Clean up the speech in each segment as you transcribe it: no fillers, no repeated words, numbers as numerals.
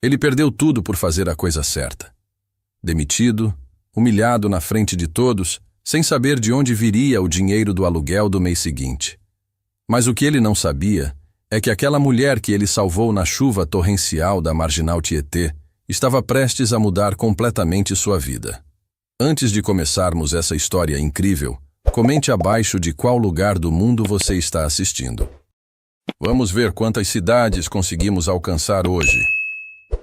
Ele perdeu tudo por fazer a coisa certa. Demitido, humilhado na frente de todos, sem saber de onde viria o dinheiro do aluguel do mês seguinte. Mas o que ele não sabia é que aquela mulher que ele salvou na chuva torrencial da Marginal Tietê estava prestes a mudar completamente sua vida. Antes de começarmos essa história incrível, comente abaixo de qual lugar do mundo você está assistindo. Vamos ver quantas cidades conseguimos alcançar hoje.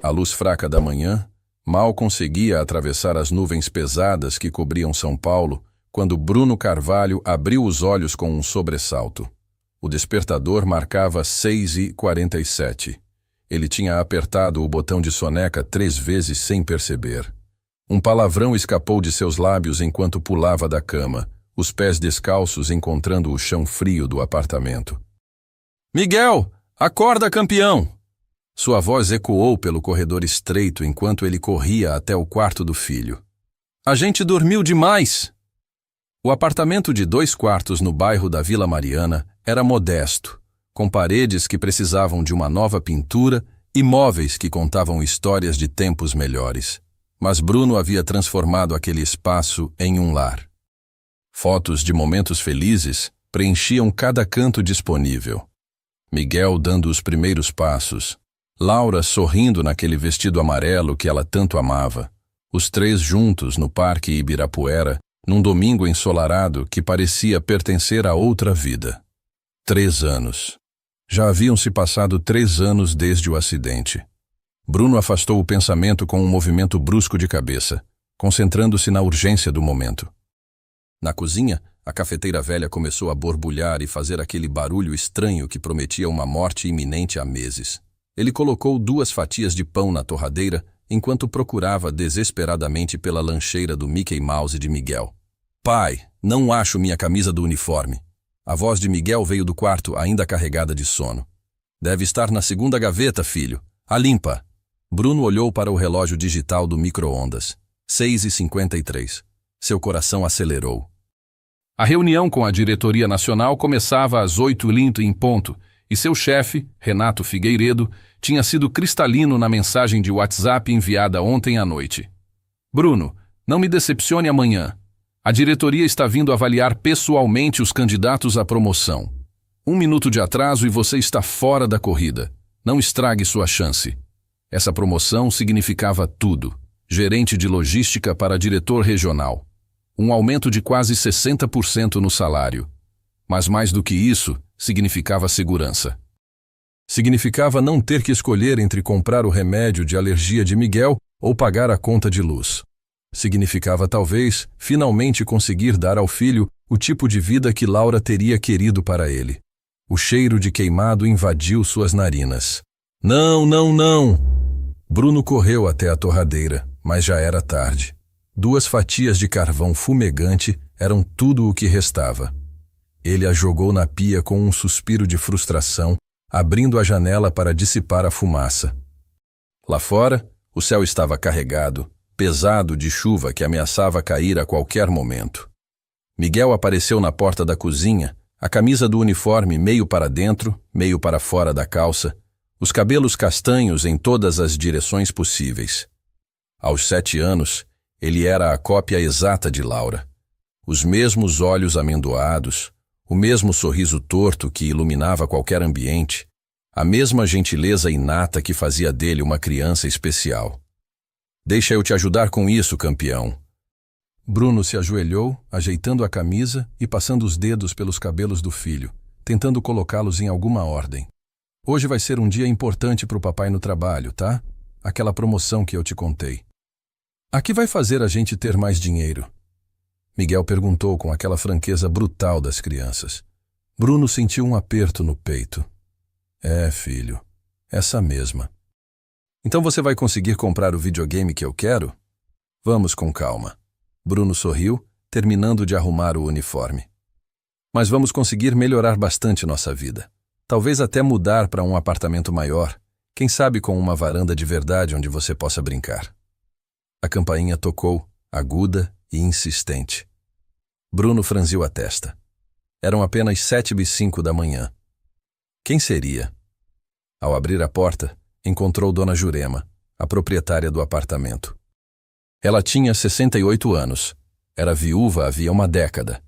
A luz fraca da manhã mal conseguia atravessar as nuvens pesadas que cobriam São Paulo quando Bruno Carvalho abriu os olhos com um sobressalto. O despertador marcava 6h47. Ele tinha apertado o botão de soneca 3 vezes sem perceber. Um palavrão escapou de seus lábios enquanto pulava da cama, os pés descalços encontrando o chão frio do apartamento. "Miguel, acorda, campeão!" Sua voz ecoou pelo corredor estreito enquanto ele corria até o quarto do filho. "A gente dormiu demais!" O apartamento de 2 quartos no bairro da Vila Mariana era modesto, com paredes que precisavam de uma nova pintura e móveis que contavam histórias de tempos melhores. Mas Bruno havia transformado aquele espaço em um lar. Fotos de momentos felizes preenchiam cada canto disponível. Miguel dando os primeiros passos, Laura sorrindo naquele vestido amarelo que ela tanto amava, os 3 juntos no Parque Ibirapuera, num domingo ensolarado que parecia pertencer a outra vida. 3 anos. Já haviam se passado 3 anos desde o acidente. Bruno afastou o pensamento com um movimento brusco de cabeça, concentrando-se na urgência do momento. Na cozinha, a cafeteira velha começou a borbulhar e fazer aquele barulho estranho que prometia uma morte iminente há meses. Ele colocou 2 fatias de pão na torradeira enquanto procurava desesperadamente pela lancheira do Mickey Mouse de Miguel. "Pai, não acho minha camisa do uniforme." A voz de Miguel veio do quarto ainda carregada de sono. "Deve estar na 2ª gaveta, filho. A limpa." Bruno olhou para o relógio digital do micro-ondas. 6h53. Seu coração acelerou. A reunião com a diretoria nacional começava às 8h em ponto, e seu chefe, Renato Figueiredo, tinha sido cristalino na mensagem de WhatsApp enviada ontem à noite. "Bruno, não me decepcione amanhã. A diretoria está vindo avaliar pessoalmente os candidatos à promoção. 1 minuto de atraso e você está fora da corrida. Não estrague sua chance." Essa promoção significava tudo. Gerente de logística para diretor regional. Um aumento de quase 60% no salário. Mas mais do que isso, significava segurança. Significava não ter que escolher entre comprar o remédio de alergia de Miguel ou pagar a conta de luz. Significava talvez finalmente conseguir dar ao filho o tipo de vida que Laura teria querido para ele. O cheiro de queimado invadiu suas narinas. "Não, não, não!" Bruno correu até a torradeira, mas já era tarde. 2 fatias de carvão fumegante eram tudo o que restava. Ele a jogou na pia com um suspiro de frustração, abrindo a janela para dissipar a fumaça. Lá fora, o céu estava carregado, pesado de chuva que ameaçava cair a qualquer momento. Miguel apareceu na porta da cozinha, a camisa do uniforme meio para dentro, meio para fora da calça, os cabelos castanhos em todas as direções possíveis. Aos 7 anos, ele era a cópia exata de Laura. Os mesmos olhos amendoados, o mesmo sorriso torto que iluminava qualquer ambiente, a mesma gentileza inata que fazia dele uma criança especial. "Deixa eu te ajudar com isso, campeão." Bruno se ajoelhou, ajeitando a camisa e passando os dedos pelos cabelos do filho, tentando colocá-los em alguma ordem. "Hoje vai ser um dia importante para o papai no trabalho, tá? Aquela promoção que eu te contei. A que vai fazer a gente ter mais dinheiro?" Miguel perguntou com aquela franqueza brutal das crianças. Bruno sentiu um aperto no peito. "É, filho, essa mesma." "Então você vai conseguir comprar o videogame que eu quero?" "Vamos com calma." Bruno sorriu, terminando de arrumar o uniforme. "Mas vamos conseguir melhorar bastante nossa vida. Talvez até mudar para um apartamento maior, quem sabe com uma varanda de verdade onde você possa brincar." A campainha tocou, aguda e insistente. Bruno franziu a testa. Eram apenas 7h05 da manhã. Quem seria? Ao abrir a porta, encontrou Dona Jurema, a proprietária do apartamento. Ela tinha 68 anos, era viúva havia uma década,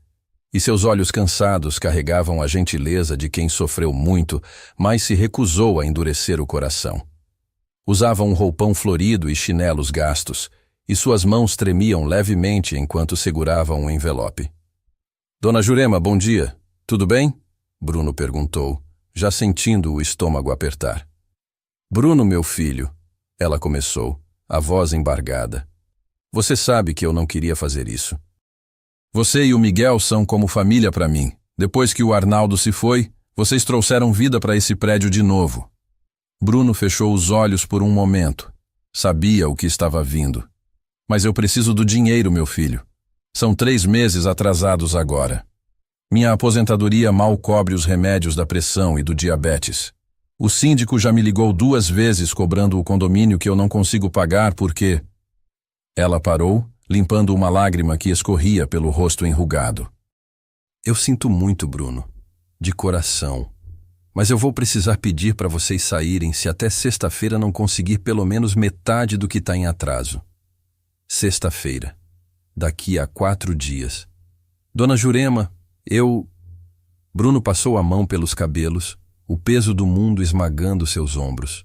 e seus olhos cansados carregavam a gentileza de quem sofreu muito, mas se recusou a endurecer o coração. Usava um roupão florido e chinelos gastos, e suas mãos tremiam levemente enquanto segurava um envelope. Dona Jurema, bom dia. Tudo bem? Bruno perguntou, já sentindo o estômago apertar. Bruno, meu filho, ela começou, a voz embargada. Você sabe que eu não queria fazer isso. Você e o Miguel são como família para mim. Depois que o Arnaldo se foi, vocês trouxeram vida para esse prédio de novo. Bruno fechou os olhos por um momento. Sabia o que estava vindo. Mas eu preciso do dinheiro, meu filho. São 3 meses atrasados agora. Minha aposentadoria mal cobre os remédios da pressão e do diabetes. O síndico já me ligou 2 vezes cobrando o condomínio que eu não consigo pagar porque... Ela parou, limpando uma lágrima que escorria pelo rosto enrugado. Eu sinto muito, Bruno. De coração. Mas eu vou precisar pedir para vocês saírem se até sexta-feira não conseguir pelo menos metade do que está em atraso. Sexta-feira. Daqui a 4 dias. Dona Jurema, Bruno passou a mão pelos cabelos, o peso do mundo esmagando seus ombros.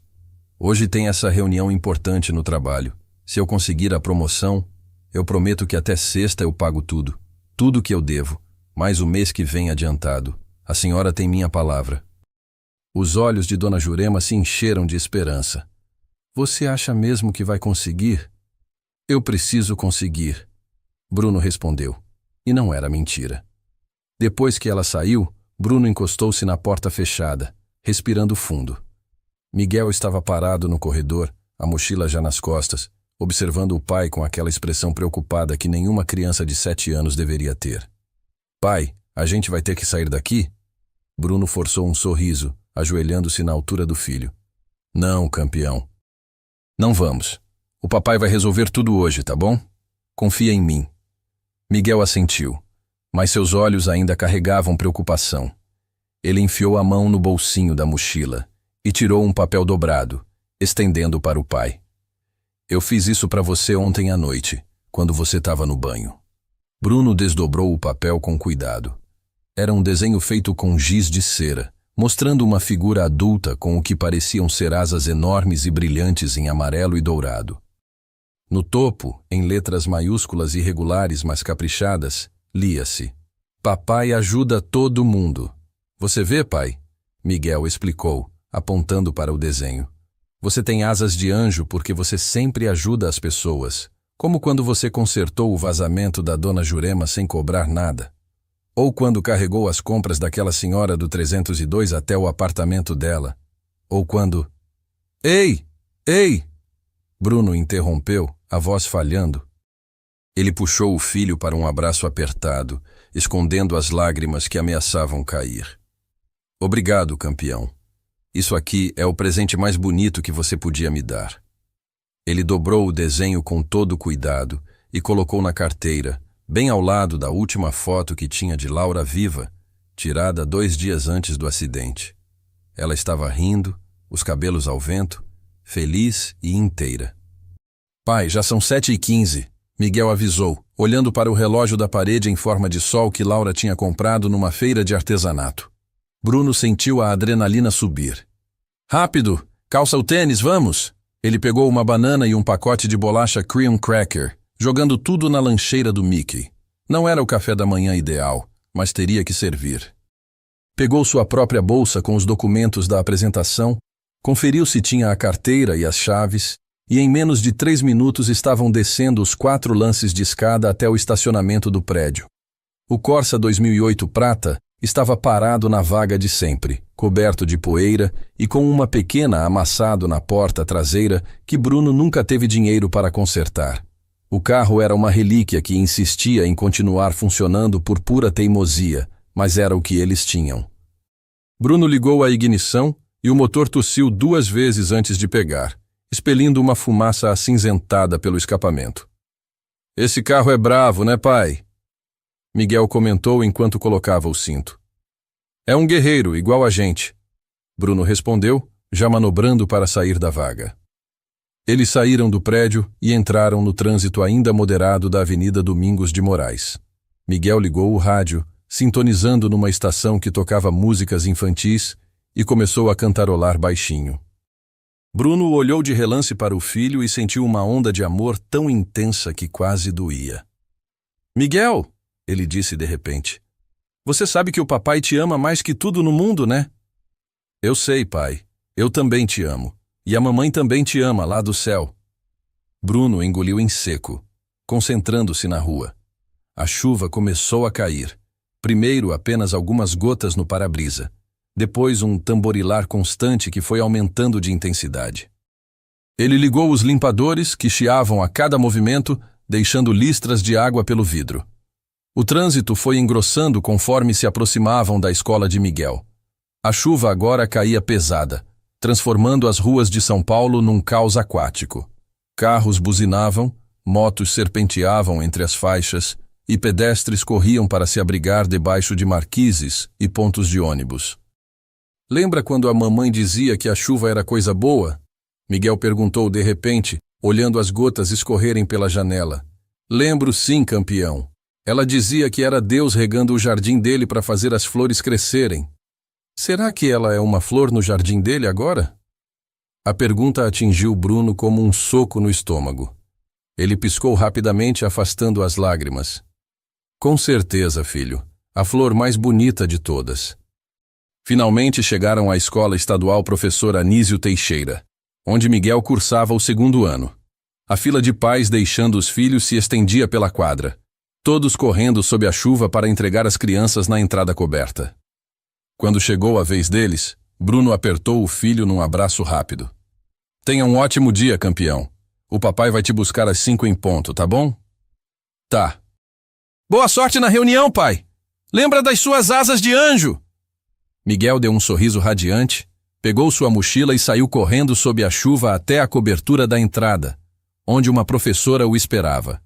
Hoje tem essa reunião importante no trabalho. Se eu conseguir a promoção, eu prometo que até sexta eu pago tudo. Tudo que eu devo, mais o mês que vem adiantado. A senhora tem minha palavra. Os olhos de Dona Jurema se encheram de esperança. Você acha mesmo que vai conseguir? Eu preciso conseguir. Bruno respondeu. E não era mentira. Depois que ela saiu, Bruno encostou-se na porta fechada, respirando fundo. Miguel estava parado no corredor, a mochila já nas costas, observando o pai com aquela expressão preocupada que nenhuma criança de 7 anos deveria ter. Pai, a gente vai ter que sair daqui? Bruno forçou um sorriso, ajoelhando-se na altura do filho. Não, campeão. Não vamos. O papai vai resolver tudo hoje, tá bom? Confia em mim. Miguel assentiu, mas seus olhos ainda carregavam preocupação. Ele enfiou a mão no bolsinho da mochila e tirou um papel dobrado, estendendo para o pai. Eu fiz isso para você ontem à noite, quando você estava no banho. Bruno desdobrou o papel com cuidado. Era um desenho feito com giz de cera, mostrando uma figura adulta com o que pareciam ser asas enormes e brilhantes em amarelo e dourado. No topo, em letras maiúsculas irregulares mas caprichadas, lia-se: Papai ajuda todo mundo. Você vê, pai? Miguel explicou, apontando para o desenho. Você tem asas de anjo porque você sempre ajuda as pessoas, como quando você consertou o vazamento da Dona Jurema sem cobrar nada. Ou quando carregou as compras daquela senhora do 302 até o apartamento dela. Ou quando... Ei! Ei! Bruno interrompeu, a voz falhando. Ele puxou o filho para um abraço apertado, escondendo as lágrimas que ameaçavam cair. Obrigado, campeão. Isso aqui é o presente mais bonito que você podia me dar. Ele dobrou o desenho com todo cuidado e colocou na carteira, bem ao lado da última foto que tinha de Laura viva, tirada 2 dias antes do acidente. Ela estava rindo, os cabelos ao vento, feliz e inteira. Pai, já são 7h15, Miguel avisou, olhando para o relógio da parede em forma de sol que Laura tinha comprado numa feira de artesanato. Bruno sentiu a adrenalina subir. Rápido, calça o tênis, vamos! Ele pegou uma banana e um pacote de bolacha cream cracker, jogando tudo na lancheira do Mickey. Não era o café da manhã ideal, mas teria que servir. Pegou sua própria bolsa com os documentos da apresentação, conferiu se tinha a carteira e as chaves, e em menos de 3 minutos estavam descendo os 4 lances de escada até o estacionamento do prédio. O Corsa 2008 prata estava parado na vaga de sempre, coberto de poeira e com uma pequena amassado na porta traseira que Bruno nunca teve dinheiro para consertar. O carro era uma relíquia que insistia em continuar funcionando por pura teimosia, mas era o que eles tinham. Bruno ligou a ignição e o motor tossiu 2 vezes antes de pegar, expelindo uma fumaça acinzentada pelo escapamento. Esse carro é bravo, né, pai? Miguel comentou enquanto colocava o cinto. É um guerreiro, igual a gente. Bruno respondeu, já manobrando para sair da vaga. Eles saíram do prédio e entraram no trânsito ainda moderado da Avenida Domingos de Moraes. Miguel ligou o rádio, sintonizando numa estação que tocava músicas infantis, e começou a cantarolar baixinho. Bruno olhou de relance para o filho e sentiu uma onda de amor tão intensa que quase doía. «Miguel», ele disse de repente, «você sabe que o papai te ama mais que tudo no mundo, né?» «Eu sei, pai. Eu também te amo. E a mamãe também te ama lá do céu». Bruno engoliu em seco, concentrando-se na rua. A chuva começou a cair. Primeiro apenas algumas gotas no para-brisa. Depois um tamborilar constante que foi aumentando de intensidade. Ele ligou os limpadores, que chiavam a cada movimento, deixando listras de água pelo vidro. O trânsito foi engrossando conforme se aproximavam da escola de Miguel. A chuva agora caía pesada, transformando as ruas de São Paulo num caos aquático. Carros buzinavam, motos serpenteavam entre as faixas e pedestres corriam para se abrigar debaixo de marquises e pontos de ônibus. «Lembra quando a mamãe dizia que a chuva era coisa boa?» Miguel perguntou de repente, olhando as gotas escorrerem pela janela. «Lembro sim, campeão. Ela dizia que era Deus regando o jardim dele para fazer as flores crescerem. Será que ela é uma flor no jardim dele agora?» A pergunta atingiu Bruno como um soco no estômago. Ele piscou rapidamente, afastando as lágrimas. «Com certeza, filho. A flor mais bonita de todas.» Finalmente chegaram à escola estadual Professor Anísio Teixeira, onde Miguel cursava o 2º ano. A fila de pais deixando os filhos se estendia pela quadra, todos correndo sob a chuva para entregar as crianças na entrada coberta. Quando chegou a vez deles, Bruno apertou o filho num abraço rápido. «Tenha um ótimo dia, campeão. O papai vai te buscar às 5 em ponto, tá bom?» «Tá.» «Boa sorte na reunião, pai! Lembra das suas asas de anjo!» Miguel deu um sorriso radiante, pegou sua mochila e saiu correndo sob a chuva até a cobertura da entrada, onde uma professora o esperava.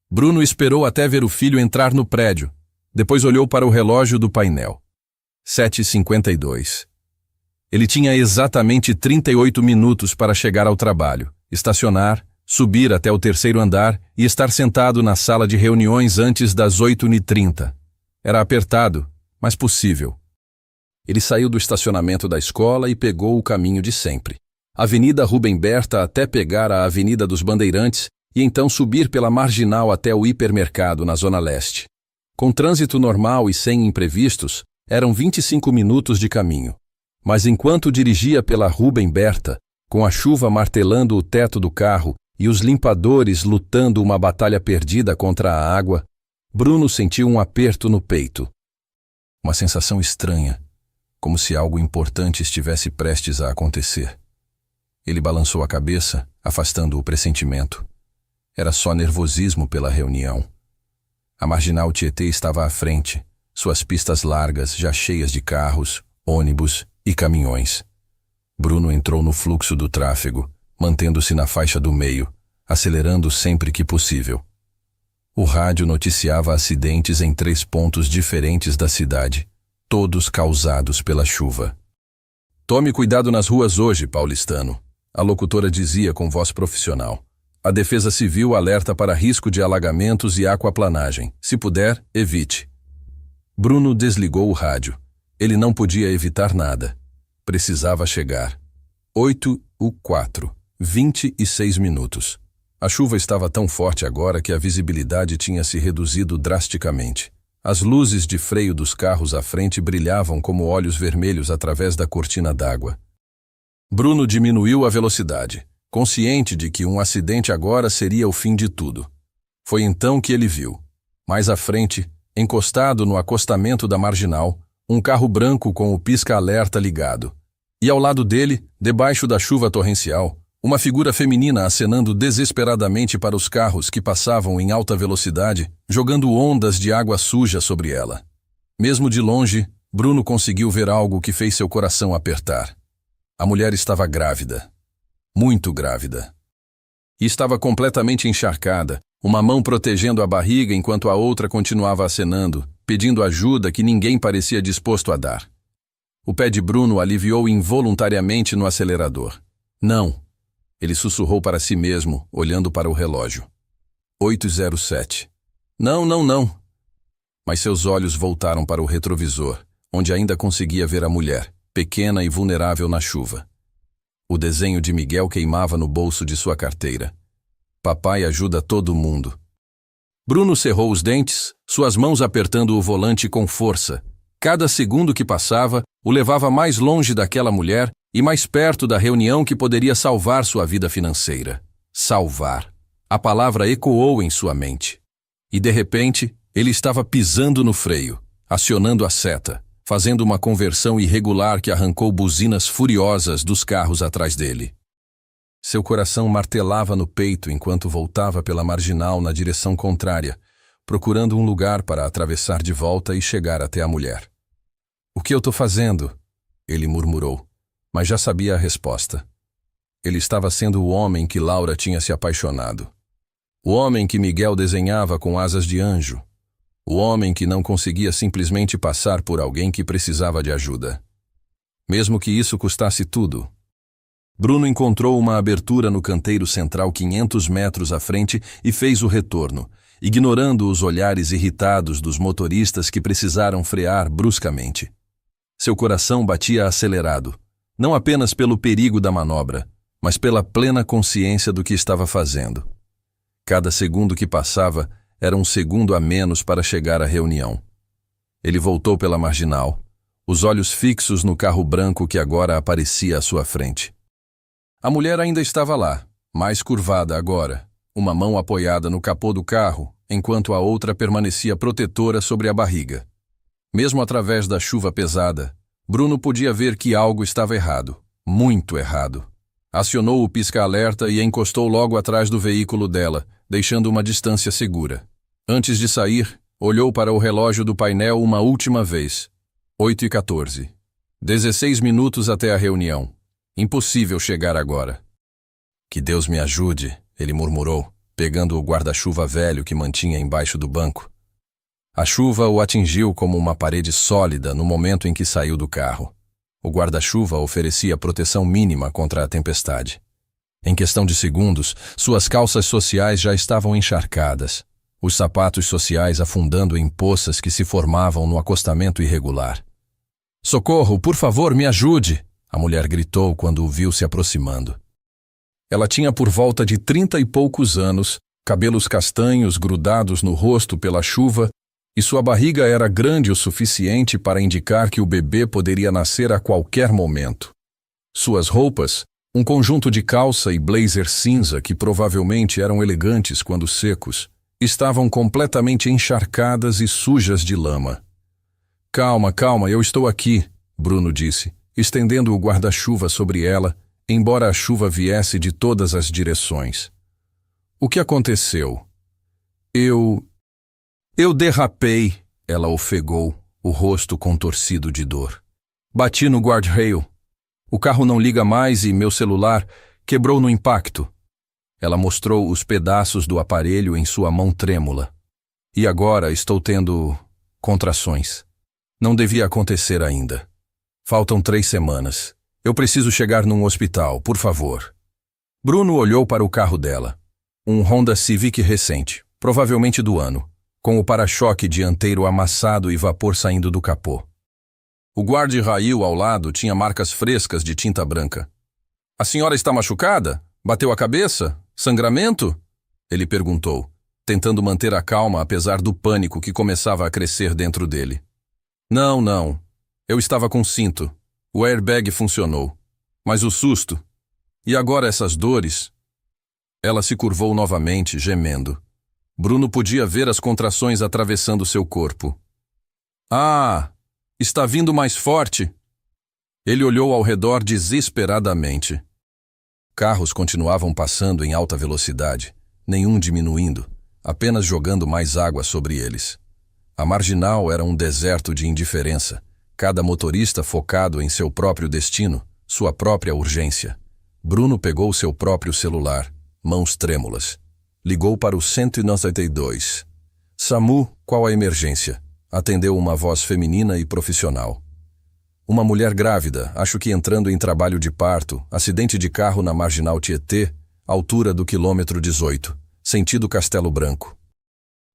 Bruno esperou até ver o filho entrar no prédio, depois olhou para o relógio do painel. 7h52. Ele tinha exatamente 38 minutos para chegar ao trabalho, estacionar, subir até o 3º andar e estar sentado na sala de reuniões antes das 8h30. Era apertado, mas possível. Ele saiu do estacionamento da escola e pegou o caminho de sempre. Avenida Rubem Berta até pegar a Avenida dos Bandeirantes e então subir pela Marginal até o hipermercado na Zona Leste. Com trânsito normal e sem imprevistos, eram 25 minutos de caminho. Mas enquanto dirigia pela Rubem Berta, com a chuva martelando o teto do carro e os limpadores lutando uma batalha perdida contra a água, Bruno sentiu um aperto no peito. Uma sensação estranha, como se algo importante estivesse prestes a acontecer. Ele balançou a cabeça, afastando o pressentimento. Era só nervosismo pela reunião. A Marginal Tietê estava à frente, suas pistas largas já cheias de carros, ônibus e caminhões. Bruno entrou no fluxo do tráfego, mantendo-se na faixa do meio, acelerando sempre que possível. O rádio noticiava acidentes em 3 pontos diferentes da cidade, todos causados pela chuva. «Tome cuidado nas ruas hoje, paulistano», a locutora dizia com voz profissional. A Defesa Civil alerta para risco de alagamentos e aquaplanagem. Se puder, evite. Bruno desligou o rádio. Ele não podia evitar nada. Precisava chegar. 8h04, 26 minutos. A chuva estava tão forte agora que a visibilidade tinha se reduzido drasticamente. As luzes de freio dos carros à frente brilhavam como olhos vermelhos através da cortina d'água. Bruno diminuiu a velocidade, consciente de que um acidente agora seria o fim de tudo. Foi então que ele viu, mais à frente, encostado no acostamento da Marginal, um carro branco com o pisca-alerta ligado. E ao lado dele, debaixo da chuva torrencial, uma figura feminina acenando desesperadamente para os carros que passavam em alta velocidade, jogando ondas de água suja sobre ela. Mesmo de longe, Bruno conseguiu ver algo que fez seu coração apertar. A mulher estava grávida. Muito grávida. E estava completamente encharcada, uma mão protegendo a barriga enquanto a outra continuava acenando, pedindo ajuda que ninguém parecia disposto a dar. O pé de Bruno aliviou involuntariamente no acelerador. Não. Ele sussurrou para si mesmo, olhando para o relógio. 8h07. Não, não, não. Mas seus olhos voltaram para o retrovisor, onde ainda conseguia ver a mulher, pequena e vulnerável na chuva. O desenho de Miguel queimava no bolso de sua carteira. Papai ajuda todo mundo. Bruno cerrou os dentes, suas mãos apertando o volante com força. Cada segundo que passava, o levava mais longe daquela mulher e mais perto da reunião que poderia salvar sua vida financeira. Salvar. A palavra ecoou em sua mente. E de repente, ele estava pisando no freio, acionando a seta, fazendo uma conversão irregular que arrancou buzinas furiosas dos carros atrás dele. Seu coração martelava no peito enquanto voltava pela marginal na direção contrária, procurando um lugar para atravessar de volta e chegar até a mulher. "O que eu estou fazendo?" ele murmurou, mas já sabia a resposta. Ele estava sendo o homem que Laura tinha se apaixonado. O homem que Miguel desenhava com asas de anjo. O homem que não conseguia simplesmente passar por alguém que precisava de ajuda. Mesmo que isso custasse tudo. Bruno encontrou uma abertura no canteiro central 500 metros à frente e fez o retorno, ignorando os olhares irritados dos motoristas que precisaram frear bruscamente. Seu coração batia acelerado, não apenas pelo perigo da manobra, mas pela plena consciência do que estava fazendo. Cada segundo que passava era um segundo a menos para chegar à reunião. Ele voltou pela marginal, os olhos fixos no carro branco que agora aparecia à sua frente. A mulher ainda estava lá, mais curvada agora, uma mão apoiada no capô do carro, enquanto a outra permanecia protetora sobre a barriga. Mesmo através da chuva pesada, Bruno podia ver que algo estava errado, muito errado. Acionou o pisca-alerta e encostou logo atrás do veículo dela, deixando uma distância segura. Antes de sair, olhou para o relógio do painel uma última vez. 8h14. 16 minutos até a reunião. Impossível chegar agora. "Que Deus me ajude", ele murmurou, pegando o guarda-chuva velho que mantinha embaixo do banco. A chuva o atingiu como uma parede sólida no momento em que saiu do carro. O guarda-chuva oferecia proteção mínima contra a tempestade. Em questão de segundos, suas calças sociais já estavam encharcadas, os sapatos sociais afundando em poças que se formavam no acostamento irregular. "Socorro, por favor, me ajude!" a mulher gritou quando o viu se aproximando. Ela tinha por volta de 30 e poucos anos, cabelos castanhos grudados no rosto pela chuva, e sua barriga era grande o suficiente para indicar que o bebê poderia nascer a qualquer momento. Suas roupas, um conjunto de calça e blazer cinza que provavelmente eram elegantes quando secos, estavam completamente encharcadas e sujas de lama. Calma, eu estou aqui", Bruno disse, estendendo o guarda-chuva sobre ela, embora a chuva viesse de todas as direções. "O que aconteceu?" Eu derrapei", ela ofegou, o rosto contorcido de dor. "Bati no guardrail. O carro não liga mais e meu celular quebrou no impacto." Ela mostrou os pedaços do aparelho em sua mão trêmula. "E agora estou tendo contrações. Não devia acontecer ainda. Faltam 3 semanas. Eu preciso chegar num hospital, por favor." Bruno olhou para o carro dela. Um Honda Civic recente, provavelmente do ano, com o para-choque dianteiro amassado e vapor saindo do capô. O guarda-rail ao lado tinha marcas frescas de tinta branca. "A senhora está machucada? Bateu a cabeça? Sangramento?" ele perguntou, tentando manter a calma apesar do pânico que começava a crescer dentro dele. Não. Eu estava com cinto. O airbag funcionou. Mas o susto. E agora essas dores?" Ela se curvou novamente, gemendo. Bruno podia ver as contrações atravessando seu corpo. "Ah, está vindo mais forte." Ele olhou ao redor desesperadamente. Carros continuavam passando em alta velocidade, nenhum diminuindo, apenas jogando mais água sobre eles. A marginal era um deserto de indiferença, cada motorista focado em seu próprio destino, sua própria urgência. Bruno pegou seu próprio celular, mãos trêmulas. Ligou para o 192. "SAMU, qual a emergência?" atendeu uma voz feminina e profissional. Uma mulher grávida, acho que entrando em trabalho de parto, acidente de carro na Marginal Tietê, altura do quilômetro 18, sentido Castelo Branco.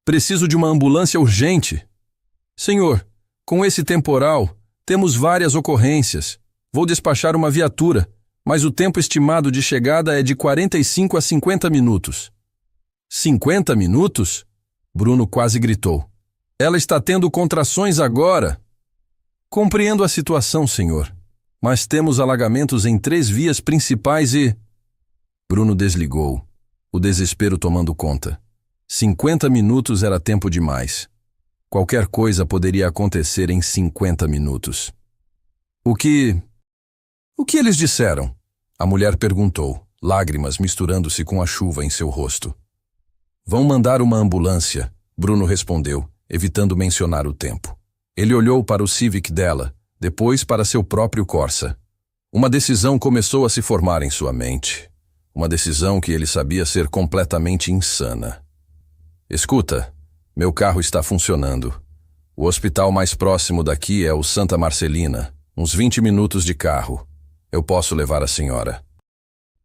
Preciso de uma ambulância urgente. Senhor, com esse temporal, temos várias ocorrências. Vou despachar uma viatura, mas o tempo estimado de chegada é de 45 a 50 minutos. 50 minutos? Bruno quase gritou. Ela está tendo contrações agora. Compreendo a situação, senhor, mas temos alagamentos em 3 vias principais e... Bruno desligou, o desespero tomando conta. 50 minutos era tempo demais. Qualquer coisa poderia acontecer em 50 minutos. O que eles disseram? A mulher perguntou, lágrimas misturando-se com a chuva em seu rosto. Vão mandar uma ambulância, Bruno respondeu, evitando mencionar o tempo. Ele olhou para o Civic dela, depois para seu próprio Corsa. Uma decisão começou a se formar em sua mente. Uma decisão que ele sabia ser completamente insana. Escuta, meu carro está funcionando. O hospital mais próximo daqui é o Santa Marcelina, uns 20 minutos de carro. Eu posso levar a senhora.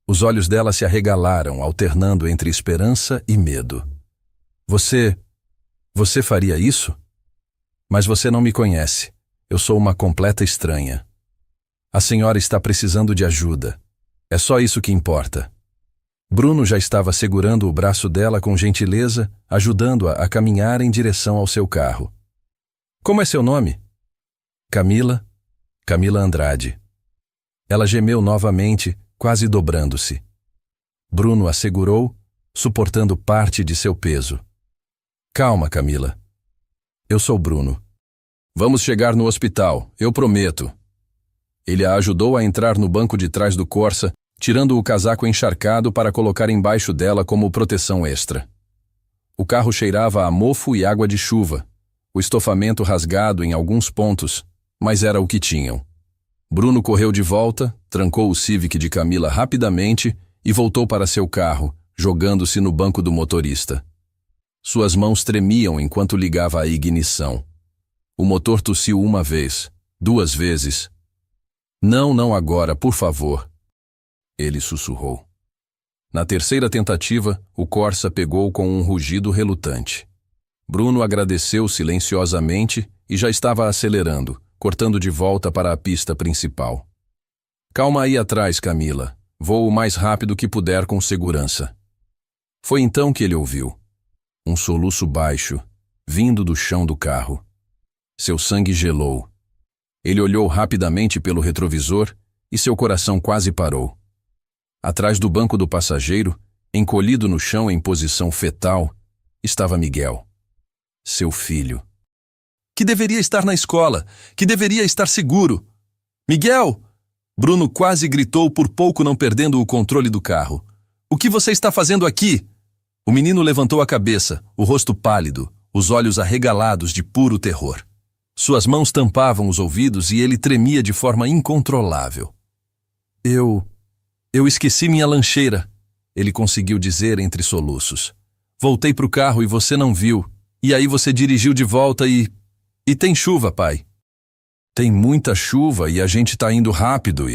Os olhos dela se arregalaram, alternando entre esperança e medo. Você faria isso? Mas você não me conhece. Eu sou uma completa estranha. A senhora está precisando de ajuda. É só isso que importa. Bruno já estava segurando o braço dela com gentileza, ajudando-a a caminhar em direção ao seu carro. Como é seu nome? Camila Andrade. Ela gemeu novamente, quase dobrando-se. Bruno a segurou, suportando parte de seu peso. Calma, Camila. Eu sou Bruno. Vamos chegar no hospital, eu prometo. Ele a ajudou a entrar no banco de trás do Corsa, tirando o casaco encharcado para colocar embaixo dela como proteção extra. O carro cheirava a mofo e água de chuva, o estofamento rasgado em alguns pontos, mas era o que tinham. Bruno correu de volta, trancou o Civic de Camila rapidamente e voltou para seu carro, jogando-se no banco do motorista. Suas mãos tremiam enquanto ligava a ignição. O motor tossiu 1 vez, 2 vezes. Não agora, por favor. Ele sussurrou. Na terceira tentativa, o Corsa pegou com um rugido relutante. Bruno agradeceu silenciosamente e já estava acelerando, cortando de volta para a pista principal. Calma aí atrás, Camila. Vou o mais rápido que puder com segurança. Foi então que ele ouviu. Um soluço baixo, vindo do chão do carro. Seu sangue gelou. Ele olhou rapidamente pelo retrovisor e seu coração quase parou. Atrás do banco do passageiro, encolhido no chão em posição fetal, estava Miguel. Seu filho. Que deveria estar na escola, que deveria estar seguro. Miguel! Bruno quase gritou, por pouco não perdendo o controle do carro. O que você está fazendo aqui? O menino levantou a cabeça, o rosto pálido, os olhos arregalados de puro terror. Suas mãos tampavam os ouvidos e ele tremia de forma incontrolável. Eu esqueci minha lancheira, ele conseguiu dizer entre soluços. Voltei pro carro e você não viu. E aí você dirigiu de volta e tem chuva, pai. Tem muita chuva e a gente tá indo rápido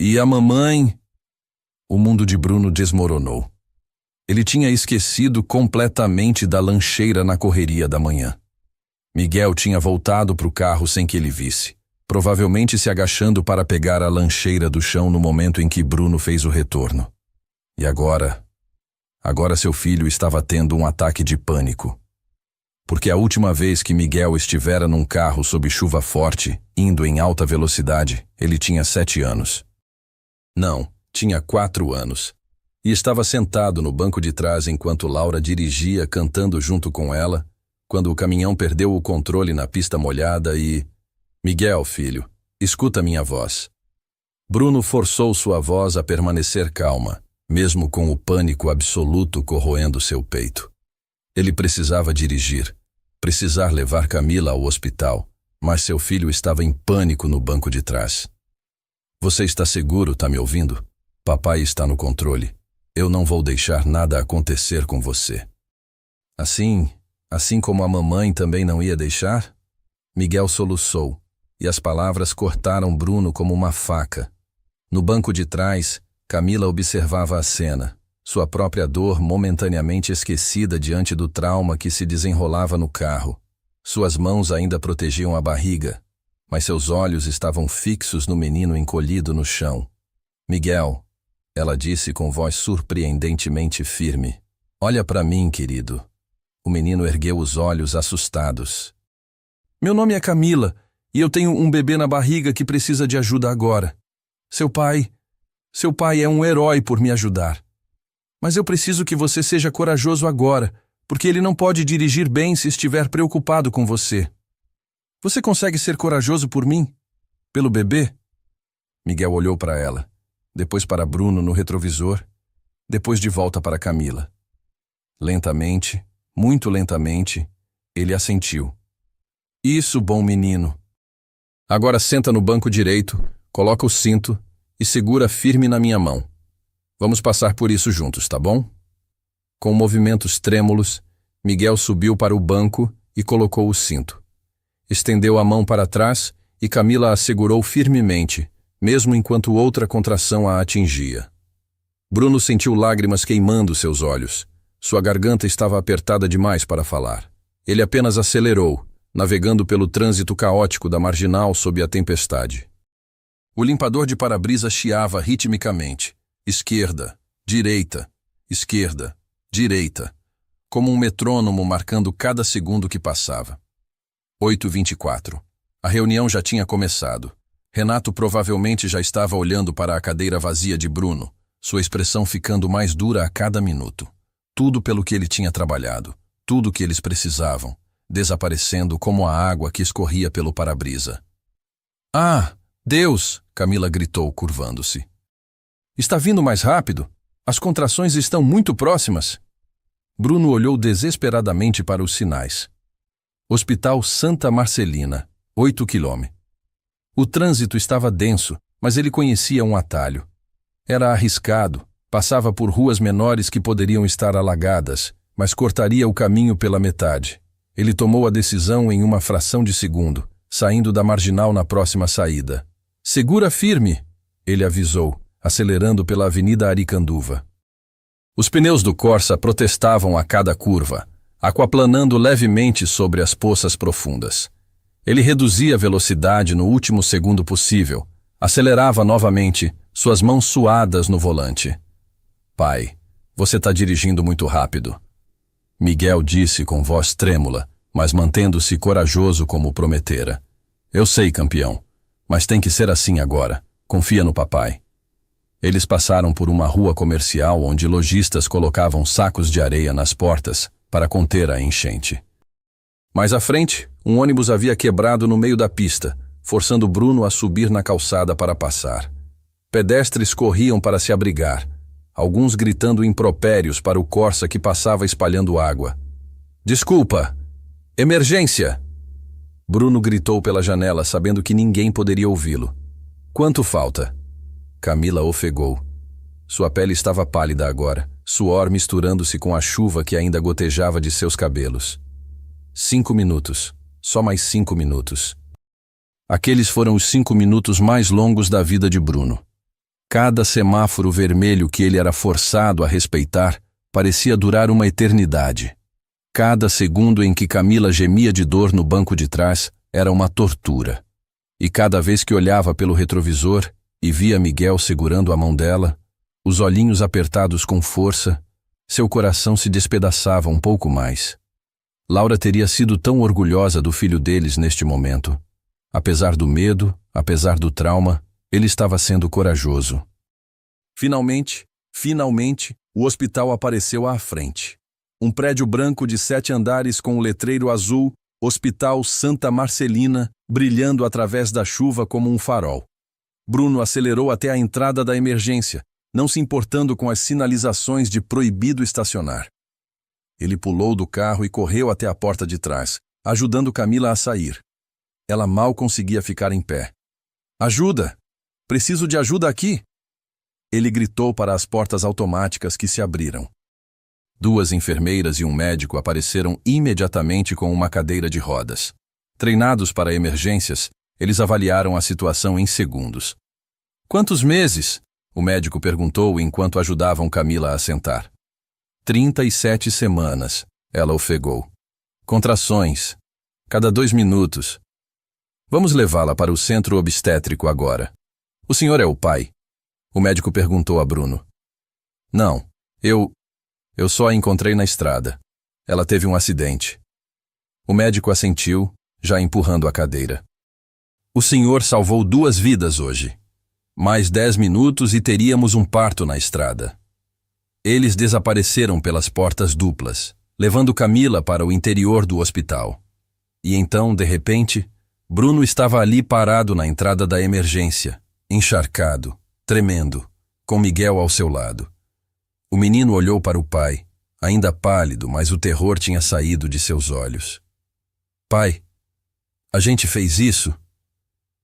e a mamãe... O mundo de Bruno desmoronou. Ele tinha esquecido completamente da lancheira na correria da manhã. Miguel tinha voltado pro carro sem que ele visse, provavelmente se agachando para pegar a lancheira do chão no momento em que Bruno fez o retorno. E agora seu filho estava tendo um ataque de pânico. Porque a última vez que Miguel estivera num carro sob chuva forte, indo em alta velocidade, ele tinha 7 anos. Não, tinha 4 anos. E estava sentado no banco de trás enquanto Laura dirigia cantando junto com ela, quando o caminhão perdeu o controle na pista molhada e... Miguel, filho, escuta minha voz. Bruno forçou sua voz a permanecer calma, mesmo com o pânico absoluto corroendo seu peito. Ele precisava dirigir, precisar levar Camila ao hospital, mas seu filho estava em pânico no banco de trás. Você está seguro, tá me ouvindo? Papai está no controle. Eu não vou deixar nada acontecer com você. Assim como a mamãe também não ia deixar? Miguel soluçou, e as palavras cortaram Bruno como uma faca. No banco de trás, Camila observava a cena, sua própria dor momentaneamente esquecida diante do trauma que se desenrolava no carro. Suas mãos ainda protegiam a barriga, mas seus olhos estavam fixos no menino encolhido no chão. Miguel, ela disse com voz surpreendentemente firme. Olha para mim, querido. O menino ergueu os olhos assustados. Meu nome é Camila, e eu tenho um bebê na barriga que precisa de ajuda agora. Seu pai é um herói por me ajudar. Mas eu preciso que você seja corajoso agora, porque ele não pode dirigir bem se estiver preocupado com você. Você consegue ser corajoso por mim? Pelo bebê? Miguel olhou para ela, depois para Bruno no retrovisor, depois de volta para Camila. Lentamente, muito lentamente, ele assentiu. Isso, bom menino. Agora senta no banco direito, coloca o cinto e segura firme na minha mão. Vamos passar por isso juntos, tá bom? Com movimentos trêmulos, Miguel subiu para o banco e colocou o cinto. Estendeu a mão para trás e Camila a segurou firmemente, mesmo enquanto outra contração a atingia. Bruno sentiu lágrimas queimando seus olhos. Sua garganta estava apertada demais para falar. Ele apenas acelerou, navegando pelo trânsito caótico da marginal sob a tempestade. O limpador de para-brisa chiava ritmicamente. Esquerda, direita, esquerda, direita, como um metrônomo marcando cada segundo que passava. 8h24. A reunião já tinha começado. Renato provavelmente já estava olhando para a cadeira vazia de Bruno, sua expressão ficando mais dura a cada minuto. Tudo pelo que ele tinha trabalhado, tudo que eles precisavam, desaparecendo como a água que escorria pelo para-brisa. Ah, Deus! Camila gritou, curvando-se. Está vindo mais rápido? As contrações estão muito próximas. Bruno olhou desesperadamente para os sinais. Hospital Santa Marcelina, 8 km. O trânsito estava denso, mas ele conhecia um atalho. Era arriscado, passava por ruas menores que poderiam estar alagadas, mas cortaria o caminho pela metade. Ele tomou a decisão em uma fração de segundo, saindo da marginal na próxima saída. Segura firme, ele avisou, acelerando pela Avenida Aricanduva. Os pneus do Corsa protestavam a cada curva, aquaplanando levemente sobre as poças profundas. Ele reduzia a velocidade no último segundo possível, acelerava novamente, suas mãos suadas no volante. Pai, você está dirigindo muito rápido. Miguel disse com voz trêmula, mas mantendo-se corajoso como prometera. Eu sei, campeão, mas tem que ser assim agora. Confia no papai. Eles passaram por uma rua comercial onde lojistas colocavam sacos de areia nas portas para conter a enchente. Mais à frente, um ônibus havia quebrado no meio da pista, forçando Bruno a subir na calçada para passar. Pedestres corriam para se abrigar, alguns gritando impropérios para o Corsa que passava espalhando água. Desculpa! Emergência! Bruno gritou pela janela, sabendo que ninguém poderia ouvi-lo. Quanto falta? Camila ofegou. Sua pele estava pálida agora, suor misturando-se com a chuva que ainda gotejava de seus cabelos. 5 minutos. Só mais 5 minutos. Aqueles foram os 5 minutos mais longos da vida de Bruno. Cada semáforo vermelho que ele era forçado a respeitar parecia durar uma eternidade. Cada segundo em que Camila gemia de dor no banco de trás era uma tortura. E cada vez que olhava pelo retrovisor e via Miguel segurando a mão dela, os olhinhos apertados com força, seu coração se despedaçava um pouco mais. Laura teria sido tão orgulhosa do filho deles neste momento. Apesar do medo, apesar do trauma, ele estava sendo corajoso. Finalmente, o hospital apareceu à frente. Um prédio branco de 7 andares com o letreiro azul, Hospital Santa Marcelina, brilhando através da chuva como um farol. Bruno acelerou até a entrada da emergência, não se importando com as sinalizações de proibido estacionar. Ele pulou do carro e correu até a porta de trás, ajudando Camila a sair. Ela mal conseguia ficar em pé. Ajuda! Preciso de ajuda aqui! Ele gritou para as portas automáticas que se abriram. 2 enfermeiras e um médico apareceram imediatamente com uma cadeira de rodas. Treinados para emergências, Eles avaliaram a situação em segundos. Quantos meses? O médico perguntou enquanto ajudavam Camila a sentar. 37 semanas, ela ofegou. Contrações. Cada 2 minutos. Vamos levá-la para o centro obstétrico agora. O senhor é o pai? O médico perguntou a Bruno. Não, eu só a encontrei na estrada. Ela teve um acidente. O médico assentiu, já empurrando a cadeira. O senhor salvou 2 vidas hoje. Mais 10 minutos e teríamos um parto na estrada. Eles desapareceram pelas portas duplas, levando Camila para o interior do hospital. E então, de repente, Bruno estava ali parado na entrada da emergência, encharcado, tremendo, com Miguel ao seu lado. O menino olhou para o pai, ainda pálido, mas o terror tinha saído de seus olhos. Pai, a gente fez isso?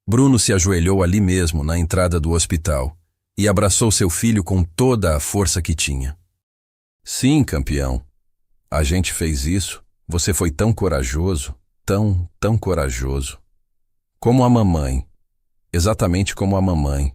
Bruno se ajoelhou ali mesmo, na entrada do hospital, e abraçou seu filho com toda a força que tinha. Sim, campeão. A gente fez isso. Você foi tão corajoso, tão corajoso. Como a mamãe. Exatamente como a mamãe.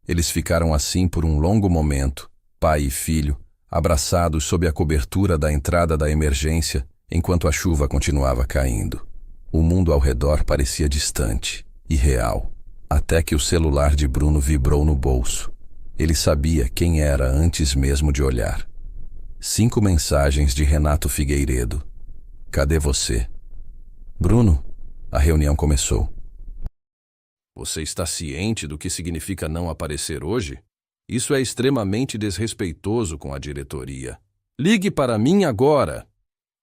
Eles ficaram assim por um longo momento, pai e filho, abraçados sob a cobertura da entrada da emergência, enquanto a chuva continuava caindo. O mundo ao redor parecia distante, irreal, até que o celular de Bruno vibrou no bolso. Ele sabia quem era antes mesmo de olhar. 5 mensagens de Renato Figueiredo. Cadê você? Bruno, a reunião começou. Você está ciente do que significa não aparecer hoje? Isso é extremamente desrespeitoso com a diretoria. Ligue para mim agora!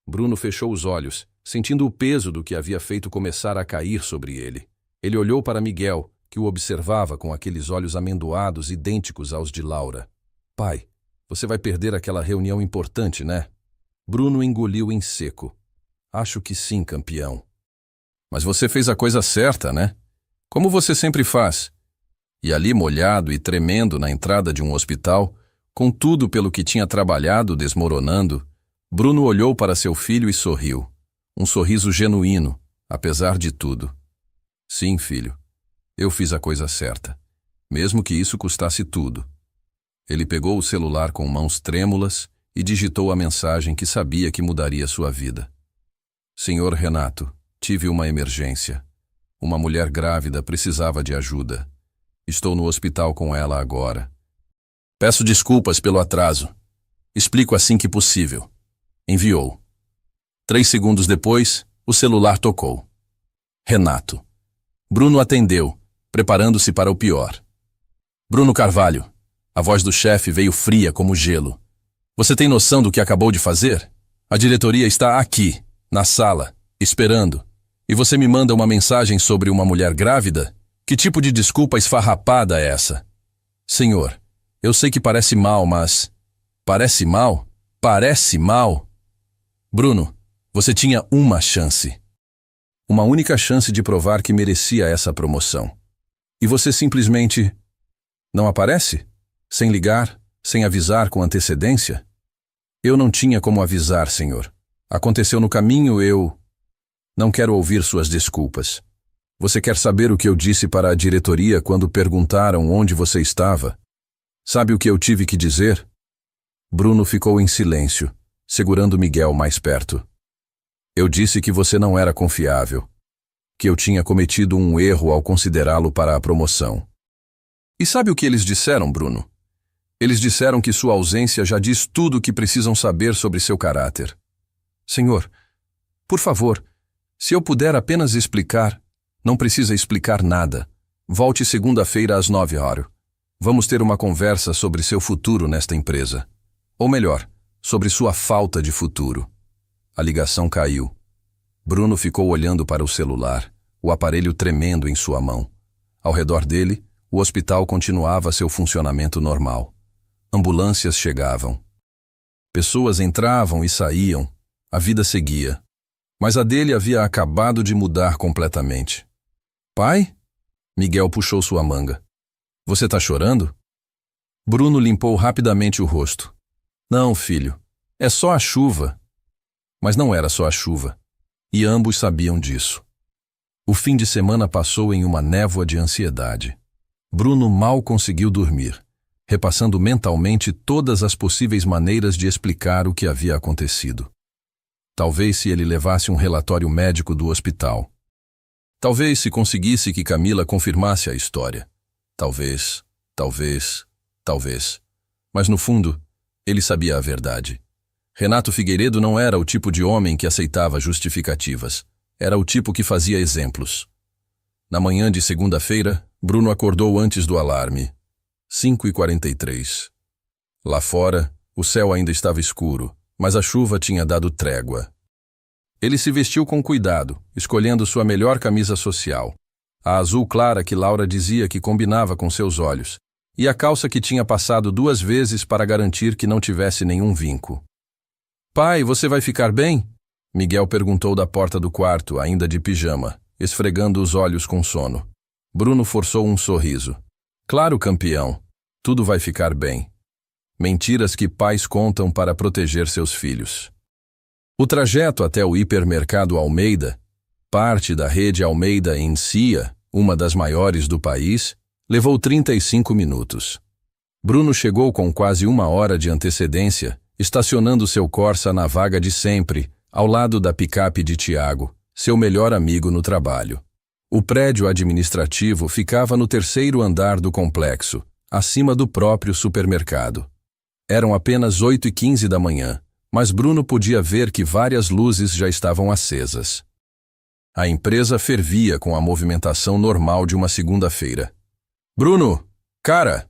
Bruno fechou os olhos, sentindo o peso do que havia feito começar a cair sobre ele. Ele olhou para Miguel, que o observava com aqueles olhos amendoados idênticos aos de Laura. Pai, você vai perder aquela reunião importante, né? Bruno engoliu em seco. Acho que sim, campeão. Mas você fez a coisa certa, né? Como você sempre faz. E ali, molhado e tremendo na entrada de um hospital, com tudo pelo que tinha trabalhado desmoronando, Bruno olhou para seu filho e sorriu. Um sorriso genuíno, apesar de tudo. Sim, filho. Eu fiz a coisa certa. Mesmo que isso custasse tudo. Ele pegou o celular com mãos trêmulas e digitou a mensagem que sabia que mudaria sua vida. Senhor Renato, tive uma emergência. Uma mulher grávida precisava de ajuda. Estou no hospital com ela agora. Peço desculpas pelo atraso. Explico assim que possível. Enviou. 3 segundos depois, o celular tocou. Renato. Bruno atendeu, preparando-se para o pior. Bruno Carvalho. A voz do chefe veio fria como gelo. Você tem noção do que acabou de fazer? A diretoria está aqui, na sala, esperando. E você me manda uma mensagem sobre uma mulher grávida? Que tipo de desculpa esfarrapada é essa? Senhor, eu sei que parece mal, mas... Parece mal? Parece mal? Bruno, você tinha uma chance. Uma única chance de provar que merecia essa promoção. E você simplesmente... não aparece? Sem ligar? Sem avisar com antecedência? Eu não tinha como avisar, senhor. Aconteceu no caminho, eu... Não quero ouvir suas desculpas. Você quer saber o que eu disse para a diretoria quando perguntaram onde você estava? Sabe o que eu tive que dizer? Bruno ficou em silêncio, segurando Miguel mais perto. Eu disse que você não era confiável, que eu tinha cometido um erro ao considerá-lo para a promoção. E sabe o que eles disseram, Bruno? Eles disseram que sua ausência já diz tudo o que precisam saber sobre seu caráter. Senhor, por favor, se eu puder apenas explicar, não precisa explicar nada. Volte segunda-feira às 9h. Vamos ter uma conversa sobre seu futuro nesta empresa. Ou melhor, sobre sua falta de futuro. A ligação caiu. Bruno ficou olhando para o celular, o aparelho tremendo em sua mão. Ao redor dele, o hospital continuava seu funcionamento normal. Ambulâncias chegavam. Pessoas entravam e saíam. A vida seguia. Mas a dele havia acabado de mudar completamente. Pai? Miguel puxou sua manga. Você tá chorando? Bruno limpou rapidamente o rosto. Não, filho. É só a chuva. Mas não era só a chuva. E ambos sabiam disso. O fim de semana passou em uma névoa de ansiedade. Bruno mal conseguiu dormir, repassando mentalmente todas as possíveis maneiras de explicar o que havia acontecido. Talvez se ele levasse um relatório médico do hospital. Talvez se conseguisse que Camila confirmasse a história. Talvez. Mas no fundo, ele sabia a verdade. Renato Figueiredo não era o tipo de homem que aceitava justificativas. Era o tipo que fazia exemplos. Na manhã de segunda-feira, Bruno acordou antes do alarme. 5h43. Lá fora, o céu ainda estava escuro, mas a chuva tinha dado trégua. Ele se vestiu com cuidado, escolhendo sua melhor camisa social, a azul clara que Laura dizia que combinava com seus olhos, e a calça que tinha passado 2 vezes para garantir que não tivesse nenhum vinco. "Pai, você vai ficar bem?" Miguel perguntou da porta do quarto, ainda de pijama, esfregando os olhos com sono. Bruno forçou um sorriso. "Claro, campeão. Tudo vai ficar bem." Mentiras que pais contam para proteger seus filhos. O trajeto até o hipermercado Almeida, parte da rede Almeida em Cia, uma das maiores do país, levou 35 minutos. Bruno chegou com quase 1 hora de antecedência, estacionando seu Corsa na vaga de sempre, ao lado da picape de Tiago, seu melhor amigo no trabalho. O prédio administrativo ficava no 3º andar do complexo, acima do próprio supermercado. Eram apenas 8h15 da manhã, mas Bruno podia ver que várias luzes já estavam acesas. A empresa fervia com a movimentação normal de uma segunda-feira. "Bruno, cara!"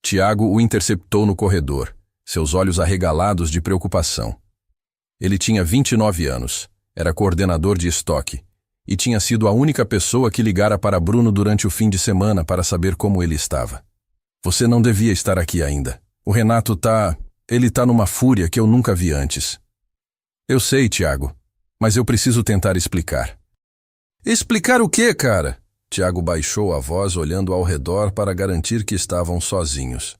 Tiago o interceptou no corredor, seus olhos arregalados de preocupação. Ele tinha 29 anos, era coordenador de estoque, e tinha sido a única pessoa que ligara para Bruno durante o fim de semana para saber como ele estava. "Você não devia estar aqui ainda. O Renato Ele tá numa fúria que eu nunca vi antes." "Eu sei, Tiago, mas eu preciso tentar explicar." "Explicar o quê, cara?" Tiago baixou a voz olhando ao redor para garantir que estavam sozinhos.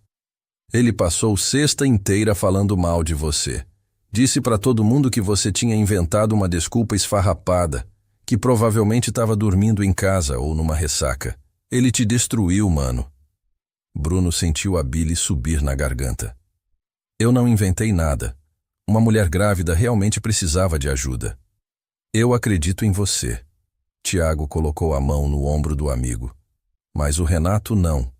"Ele passou sexta inteira falando mal de você. Disse para todo mundo que você tinha inventado uma desculpa esfarrapada, que provavelmente estava dormindo em casa ou numa ressaca. Ele te destruiu, mano." Bruno sentiu a bile subir na garganta. "Eu não inventei nada. Uma mulher grávida realmente precisava de ajuda. Eu acredito em você." Tiago colocou a mão no ombro do amigo. "Mas o Renato não.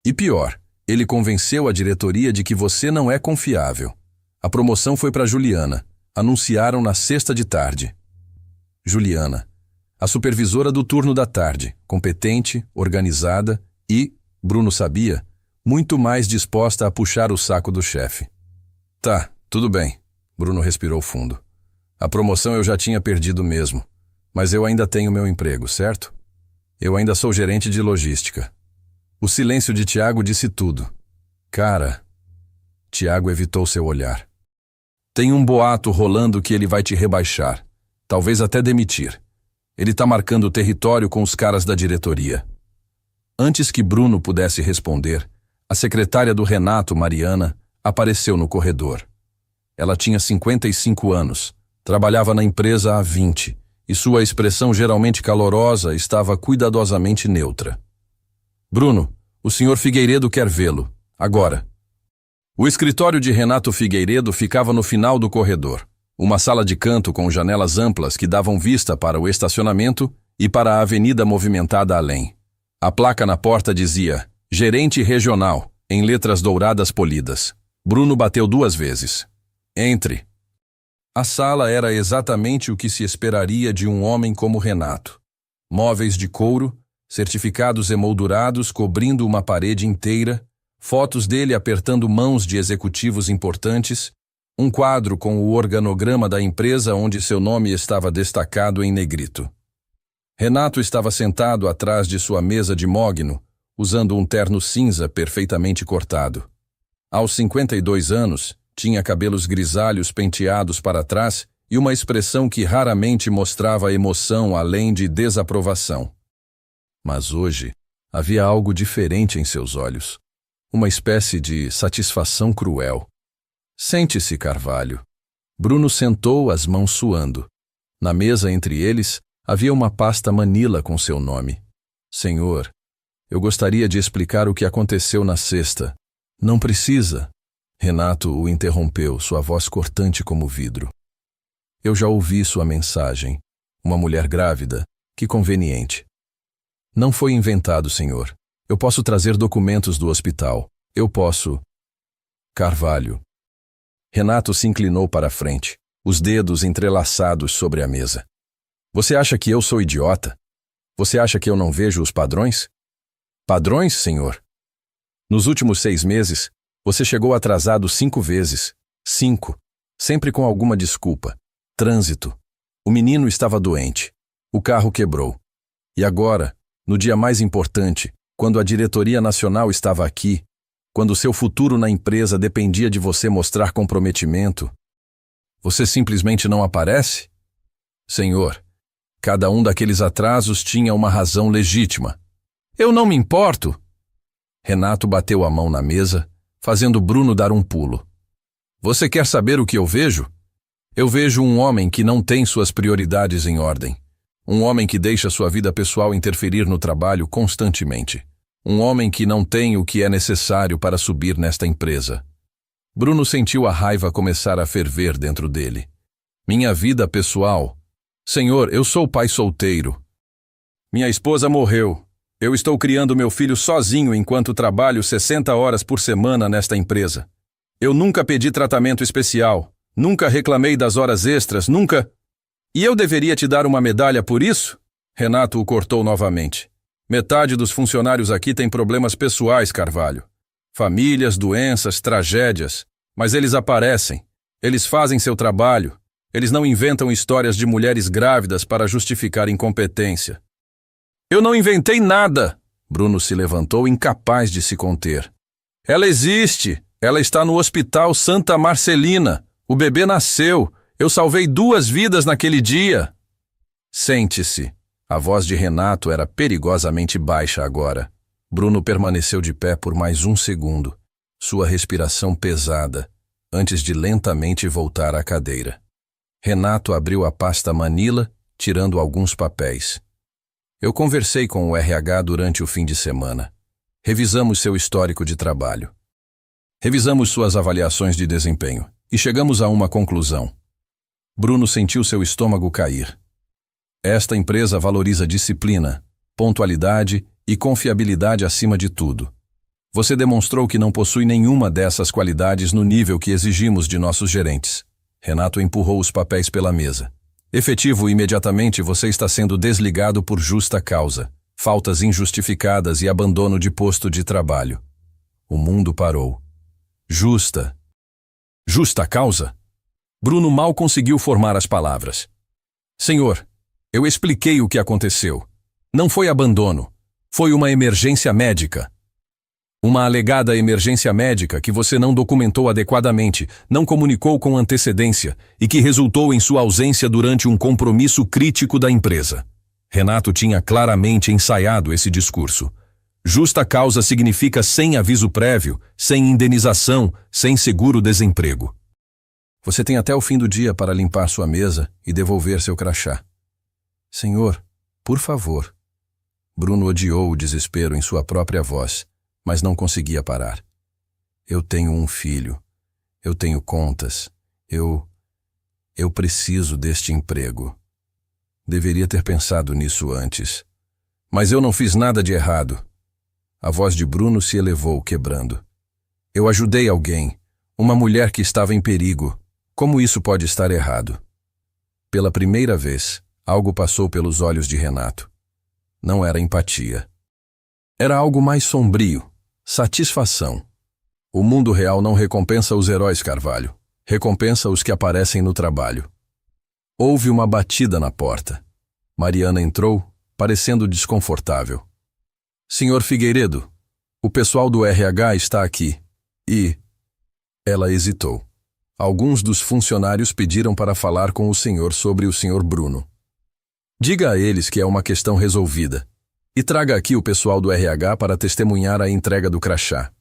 E pior, ele convenceu a diretoria de que você não é confiável. A promoção foi para Juliana. Anunciaram na sexta de tarde." Juliana, a supervisora do turno da tarde, competente, organizada e, Bruno sabia, muito mais disposta a puxar o saco do chefe. "Tá, tudo bem." Bruno respirou fundo. "A promoção eu já tinha perdido mesmo, mas eu ainda tenho meu emprego, certo? Eu ainda sou gerente de logística." O silêncio de Tiago disse tudo. "Cara..." Tiago evitou seu olhar. "Tem um boato rolando que ele vai te rebaixar, talvez até demitir. Ele tá marcando o território com os caras da diretoria." Antes que Bruno pudesse responder, a secretária do Renato, Mariana, apareceu no corredor. Ela tinha 55 anos, trabalhava na empresa há 20, e sua expressão geralmente calorosa estava cuidadosamente neutra. "Bruno, o senhor Figueiredo quer vê-lo, agora." O escritório de Renato Figueiredo ficava no final do corredor, uma sala de canto com janelas amplas que davam vista para o estacionamento e para a avenida movimentada além. A placa na porta dizia "Gerente Regional", em letras douradas polidas. Bruno bateu 2 vezes. "Entre." A sala era exatamente o que se esperaria de um homem como Renato. Móveis de couro, certificados emoldurados cobrindo uma parede inteira, fotos dele apertando mãos de executivos importantes, um quadro com o organograma da empresa onde seu nome estava destacado em negrito. Renato estava sentado atrás de sua mesa de mogno, usando um terno cinza perfeitamente cortado. Aos 52 anos, tinha cabelos grisalhos penteados para trás e uma expressão que raramente mostrava emoção além de desaprovação. Mas hoje, havia algo diferente em seus olhos, uma espécie de satisfação cruel. "Sente-se, Carvalho." Bruno sentou, as mãos suando. Na mesa entre eles, Havia uma pasta Manila com seu nome. Senhor, eu gostaria de explicar o que aconteceu na sexta. Não precisa. Renato o interrompeu, sua voz cortante como vidro. Eu já ouvi sua mensagem. Uma mulher grávida. Que conveniente. Não foi inventado, senhor. Eu posso trazer documentos do hospital. Eu posso... Carvalho. Renato se inclinou para a frente, os dedos entrelaçados sobre a mesa. Você acha que eu sou idiota? Você acha que eu não vejo os padrões? Padrões, senhor? Nos últimos 6 meses, você chegou atrasado 5 vezes. 5. Sempre com alguma desculpa. Trânsito. O menino estava doente. O carro quebrou. E agora, no dia mais importante, quando a diretoria nacional estava aqui, quando seu futuro na empresa dependia de você mostrar comprometimento, você simplesmente não aparece? Senhor, cada um daqueles atrasos tinha uma razão legítima. Eu não me importo. Renato bateu a mão na mesa, fazendo Bruno dar um pulo. Você quer saber o que eu vejo? Eu vejo um homem que não tem suas prioridades em ordem. Um homem que deixa sua vida pessoal interferir no trabalho constantemente. Um homem que não tem o que é necessário para subir nesta empresa. Bruno sentiu a raiva começar a ferver dentro dele. Minha vida pessoal? Senhor, eu sou pai solteiro. Minha esposa morreu. Eu estou criando meu filho sozinho enquanto trabalho 60 horas por semana nesta empresa. Eu nunca pedi tratamento especial. Nunca reclamei das horas extras, nunca... E eu deveria te dar uma medalha por isso? Renato o cortou novamente. Metade dos funcionários aqui tem problemas pessoais, Carvalho. Famílias, doenças, tragédias. Mas eles aparecem. Eles fazem seu trabalho. Eles não inventam histórias de mulheres grávidas para justificar incompetência. Eu não inventei nada! Bruno se levantou, incapaz de se conter. Ela existe! Ela está no Hospital Santa Marcelina. O bebê nasceu. Eu salvei 2 vidas naquele dia. Sente-se. A voz de Renato era perigosamente baixa agora. Bruno permaneceu de pé por mais 1 segundo, sua respiração pesada, antes de lentamente voltar à cadeira. Renato abriu a pasta Manila, tirando alguns papéis. Eu conversei com o RH durante o fim de semana. Revisamos seu histórico de trabalho. Revisamos suas avaliações de desempenho e chegamos a uma conclusão. Bruno sentiu seu estômago cair. Esta empresa valoriza disciplina, pontualidade e confiabilidade acima de tudo. Você demonstrou que não possui nenhuma dessas qualidades no nível que exigimos de nossos gerentes. Renato empurrou os papéis pela mesa. Efetivo, imediatamente você está sendo desligado por justa causa, faltas injustificadas e abandono de posto de trabalho. O mundo parou. Justa. Justa causa? Bruno mal conseguiu formar as palavras. Senhor, eu expliquei o que aconteceu. Não foi abandono. Foi uma emergência médica. Uma alegada emergência médica que você não documentou adequadamente, não comunicou com antecedência e que resultou em sua ausência durante um compromisso crítico da empresa. Renato tinha claramente ensaiado esse discurso. Justa causa significa sem aviso prévio, sem indenização, sem seguro-desemprego. Você tem até o fim do dia para limpar sua mesa e devolver seu crachá. Senhor, por favor. Bruno odiou o desespero em sua própria voz, mas não conseguia parar. Eu tenho um filho. Eu tenho contas. Eu preciso deste emprego. Deveria ter pensado nisso antes. Mas eu não fiz nada de errado. A voz de Bruno se elevou, quebrando. Eu ajudei alguém, uma mulher que estava em perigo. Como isso pode estar errado? Pela primeira vez, algo passou pelos olhos de Renato. Não era empatia. Era algo mais sombrio, satisfação. O mundo real não recompensa os heróis, Carvalho. Recompensa os que aparecem no trabalho. Houve uma batida na porta. Mariana entrou, parecendo desconfortável. Senhor Figueiredo, o pessoal do RH está aqui. E... Ela hesitou. Alguns dos funcionários pediram para falar com o senhor sobre o senhor Bruno. Diga a eles que é uma questão resolvida. E traga aqui o pessoal do RH para testemunhar a entrega do crachá.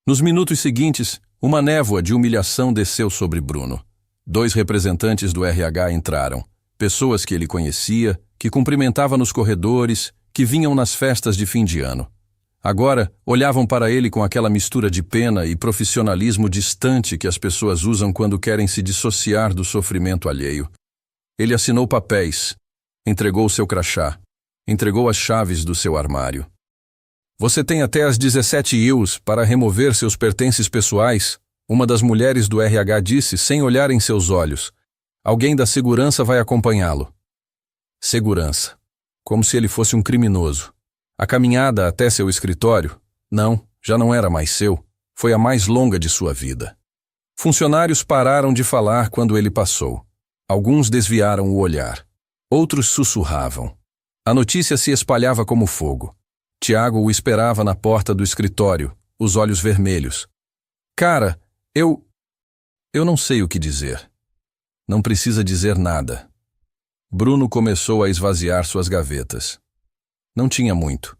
Nos minutos seguintes, uma névoa de humilhação desceu sobre Bruno. 2 representantes do RH entraram, pessoas que ele conhecia, que cumprimentava nos corredores, que vinham nas festas de fim de ano. Agora, olhavam para ele com aquela mistura de pena e profissionalismo distante que as pessoas usam quando querem se dissociar do sofrimento alheio. Ele assinou papéis, entregou seu crachá, entregou as chaves do seu armário. Você tem até às 17 ius para remover seus pertences pessoais, uma das mulheres do RH disse sem olhar em seus olhos. Alguém da segurança vai acompanhá-lo. Segurança. Como se ele fosse um criminoso. A caminhada até seu escritório, não, já não era mais seu, foi a mais longa de sua vida. Funcionários pararam de falar quando ele passou. Alguns desviaram o olhar. Outros sussurravam. A notícia se espalhava como fogo. Tiago o esperava na porta do escritório, os olhos vermelhos. Cara, eu não sei o que dizer. Não precisa dizer nada. Bruno começou a esvaziar suas gavetas. Não tinha muito.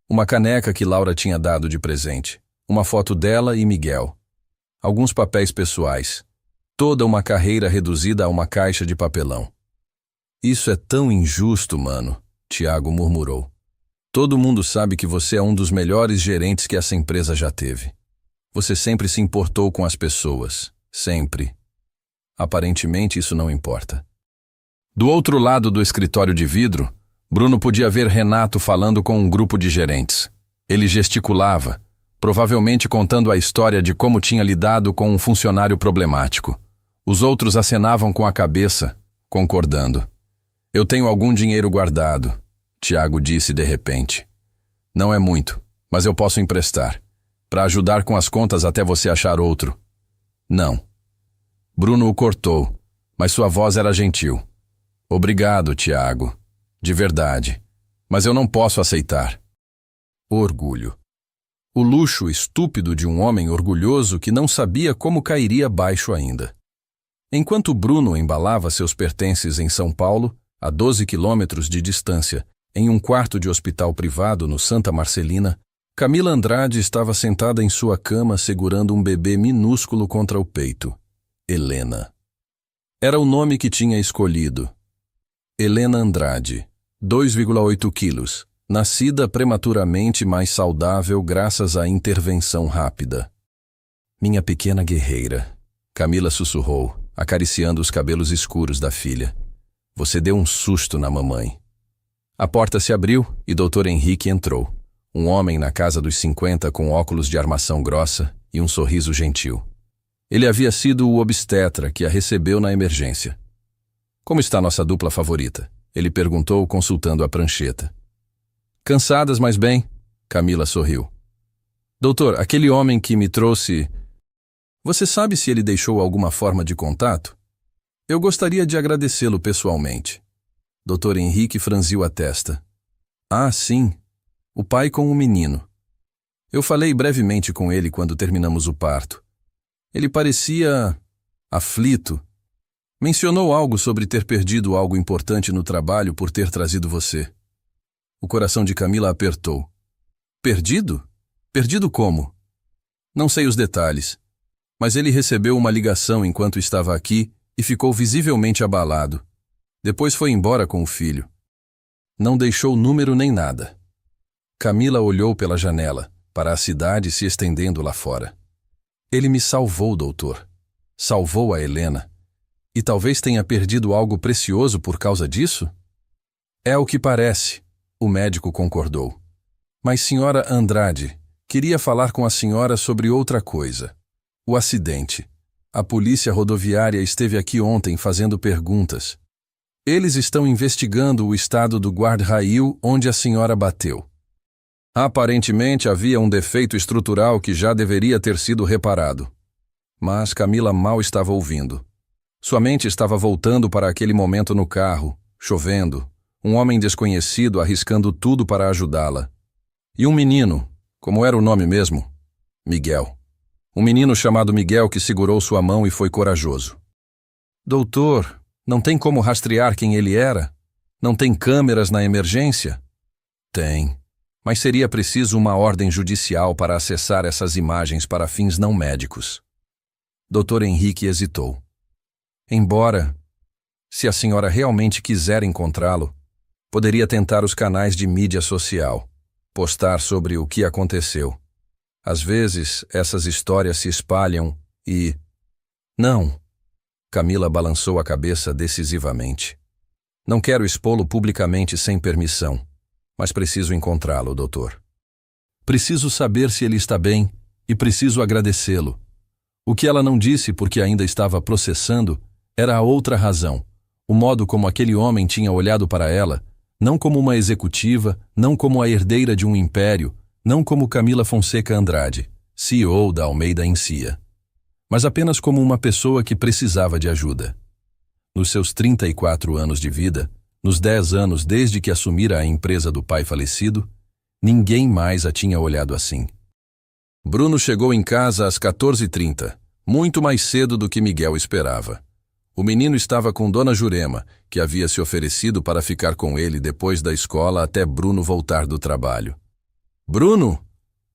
Uma caneca que Laura tinha dado de presente. Uma foto dela e Miguel. Alguns papéis pessoais. Toda uma carreira reduzida a uma caixa de papelão. Isso é tão injusto, mano, Tiago murmurou. Todo mundo sabe que você é um dos melhores gerentes que essa empresa já teve. Você sempre se importou com as pessoas. Sempre. Aparentemente isso não importa. Do outro lado do escritório de vidro, Bruno podia ver Renato falando com um grupo de gerentes. Ele gesticulava, provavelmente contando a história de como tinha lidado com um funcionário problemático. Os outros acenavam com a cabeça, concordando. Eu tenho algum dinheiro guardado, Tiago disse de repente. Não é muito, mas eu posso emprestar. Para ajudar com as contas até você achar outro. Não. Bruno o cortou, mas sua voz era gentil. Obrigado, Tiago. De verdade. Mas eu não posso aceitar. Orgulho. O luxo estúpido de um homem orgulhoso que não sabia como cairia baixo ainda. Enquanto Bruno embalava seus pertences em São Paulo, a 12 quilômetros de distância, em um quarto de hospital privado no Santa Marcelina, Camila Andrade estava sentada em sua cama segurando um bebê minúsculo contra o peito. Helena. Era o nome que tinha escolhido. Helena Andrade, 2,8 quilos, nascida prematuramente mais saudável graças à intervenção rápida. Minha pequena guerreira, Camila sussurrou, acariciando os cabelos escuros da filha. Você deu um susto na mamãe. A porta se abriu e Dr. Henrique entrou. Um homem na casa dos 50 com óculos de armação grossa e um sorriso gentil. Ele havia sido o obstetra que a recebeu na emergência. Como está nossa dupla favorita? Ele perguntou, consultando a prancheta. Cansadas, mas bem, Camila sorriu. Doutor, aquele homem que me trouxe... Você sabe se ele deixou alguma forma de contato? Eu gostaria de agradecê-lo pessoalmente. Dr. Henrique franziu a testa. Ah, sim. O pai com o menino. Eu falei brevemente com ele quando terminamos o parto. Ele parecia... aflito. Mencionou algo sobre ter perdido algo importante no trabalho por ter trazido você. O coração de Camila apertou. Perdido? Perdido como? Não sei os detalhes, mas ele recebeu uma ligação enquanto estava aqui e ficou visivelmente abalado. Depois foi embora com o filho. Não deixou número nem nada. Camila olhou pela janela, para a cidade se estendendo lá fora. Ele me salvou, doutor. Salvou a Helena. E talvez tenha perdido algo precioso por causa disso? É o que parece, o médico concordou. Mas, senhora Andrade, queria falar com a senhora sobre outra coisa. O acidente. A polícia rodoviária esteve aqui ontem fazendo perguntas. Eles estão investigando o estado do guarda-rail onde a senhora bateu. Aparentemente havia um defeito estrutural que já deveria ter sido reparado. Mas Camila mal estava ouvindo. Sua mente estava voltando para aquele momento no carro, chovendo, um homem desconhecido arriscando tudo para ajudá-la. E um menino, como era o nome mesmo? Miguel. Um menino chamado Miguel que segurou sua mão e foi corajoso. Doutor, não tem como rastrear quem ele era? Não tem câmeras na emergência? Tem, mas seria preciso uma ordem judicial para acessar essas imagens para fins não médicos. Dr. Henrique hesitou. Embora, se a senhora realmente quiser encontrá-lo, Poderia tentar os canais de mídia social, postar sobre o que aconteceu. Às vezes, essas histórias se espalham e... Não. Camila balançou a cabeça decisivamente. Não quero expô-lo publicamente sem permissão, mas preciso encontrá-lo, doutor. Preciso saber se ele está bem e preciso agradecê-lo. O que ela não disse porque ainda estava processando era a outra razão, o modo como aquele homem tinha olhado para ela, não como uma executiva, não como a herdeira de um império, não como Camila Fonseca Andrade, CEO da Almeida Encia, mas apenas como uma pessoa que precisava de ajuda. Nos seus 34 anos de vida, nos 10 anos desde que assumira a empresa do pai falecido, ninguém mais a tinha olhado assim. Bruno chegou em casa às 14h30, muito mais cedo do que Miguel esperava. O menino estava com Dona Jurema, que havia se oferecido para ficar com ele depois da escola até Bruno voltar do trabalho. Bruno!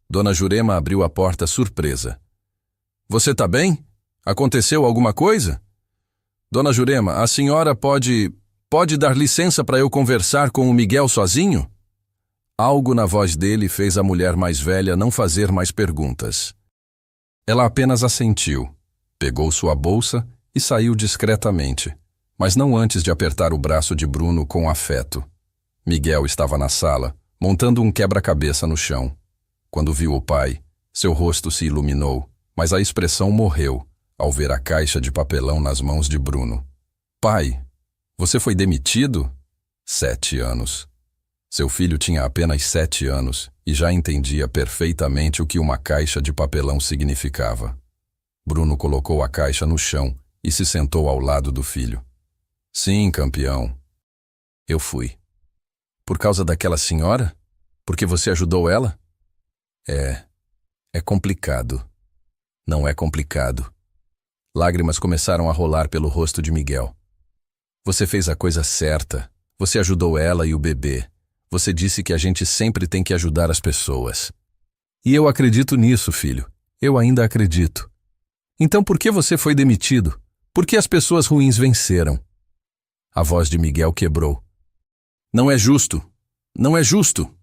Dona Jurema abriu a porta surpresa. Você tá bem? Aconteceu alguma coisa? Dona Jurema, a senhora pode dar licença para eu conversar com o Miguel sozinho? Algo na voz dele fez a mulher mais velha não fazer mais perguntas. Ela apenas assentiu, pegou sua bolsa e saiu discretamente, mas não antes de apertar o braço de Bruno com afeto. Miguel estava na sala, montando um quebra-cabeça no chão. Quando viu o pai, seu rosto se iluminou, mas a expressão morreu ao ver a caixa de papelão nas mãos de Bruno. Pai, você foi demitido? 7 anos. Seu filho tinha apenas 7 anos e já entendia perfeitamente o que uma caixa de papelão significava. Bruno colocou a caixa no chão e se sentou ao lado do filho. Sim, campeão. Eu fui. Por causa daquela senhora? Porque você ajudou ela? É complicado. Não é complicado. Lágrimas começaram a rolar pelo rosto de Miguel. Você fez a coisa certa. Você ajudou ela e o bebê. Você disse que a gente sempre tem que ajudar as pessoas. E eu acredito nisso, filho. Eu ainda acredito. Então por que você foi demitido? Por que as pessoas ruins venceram? A voz de Miguel quebrou. Não é justo. Não é justo.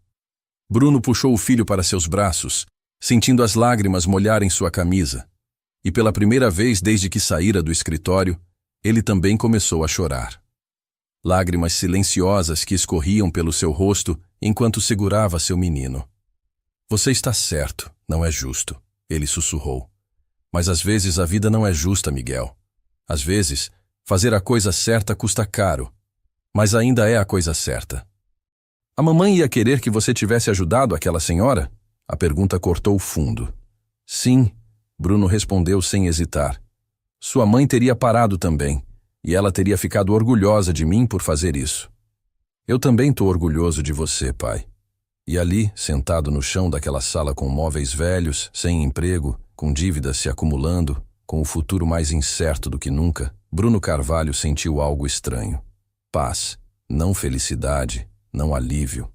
Bruno puxou o filho para seus braços, sentindo as lágrimas molharem sua camisa. E pela primeira vez desde que saíra do escritório, ele também começou a chorar. Lágrimas silenciosas que escorriam pelo seu rosto enquanto segurava seu menino. Você está certo, não é justo, ele sussurrou. Mas às vezes a vida não é justa, Miguel. Às vezes, fazer a coisa certa custa caro, mas ainda é a coisa certa. A mamãe ia querer que você tivesse ajudado aquela senhora? A pergunta cortou fundo. Sim, Bruno respondeu sem hesitar. Sua mãe teria parado também, e ela teria ficado orgulhosa de mim por fazer isso. Eu também estou orgulhoso de você, pai. E ali, sentado no chão daquela sala com móveis velhos, sem emprego, com dívidas se acumulando, com o futuro mais incerto do que nunca, Bruno Carvalho sentiu algo estranho. Paz, não felicidade, não alívio.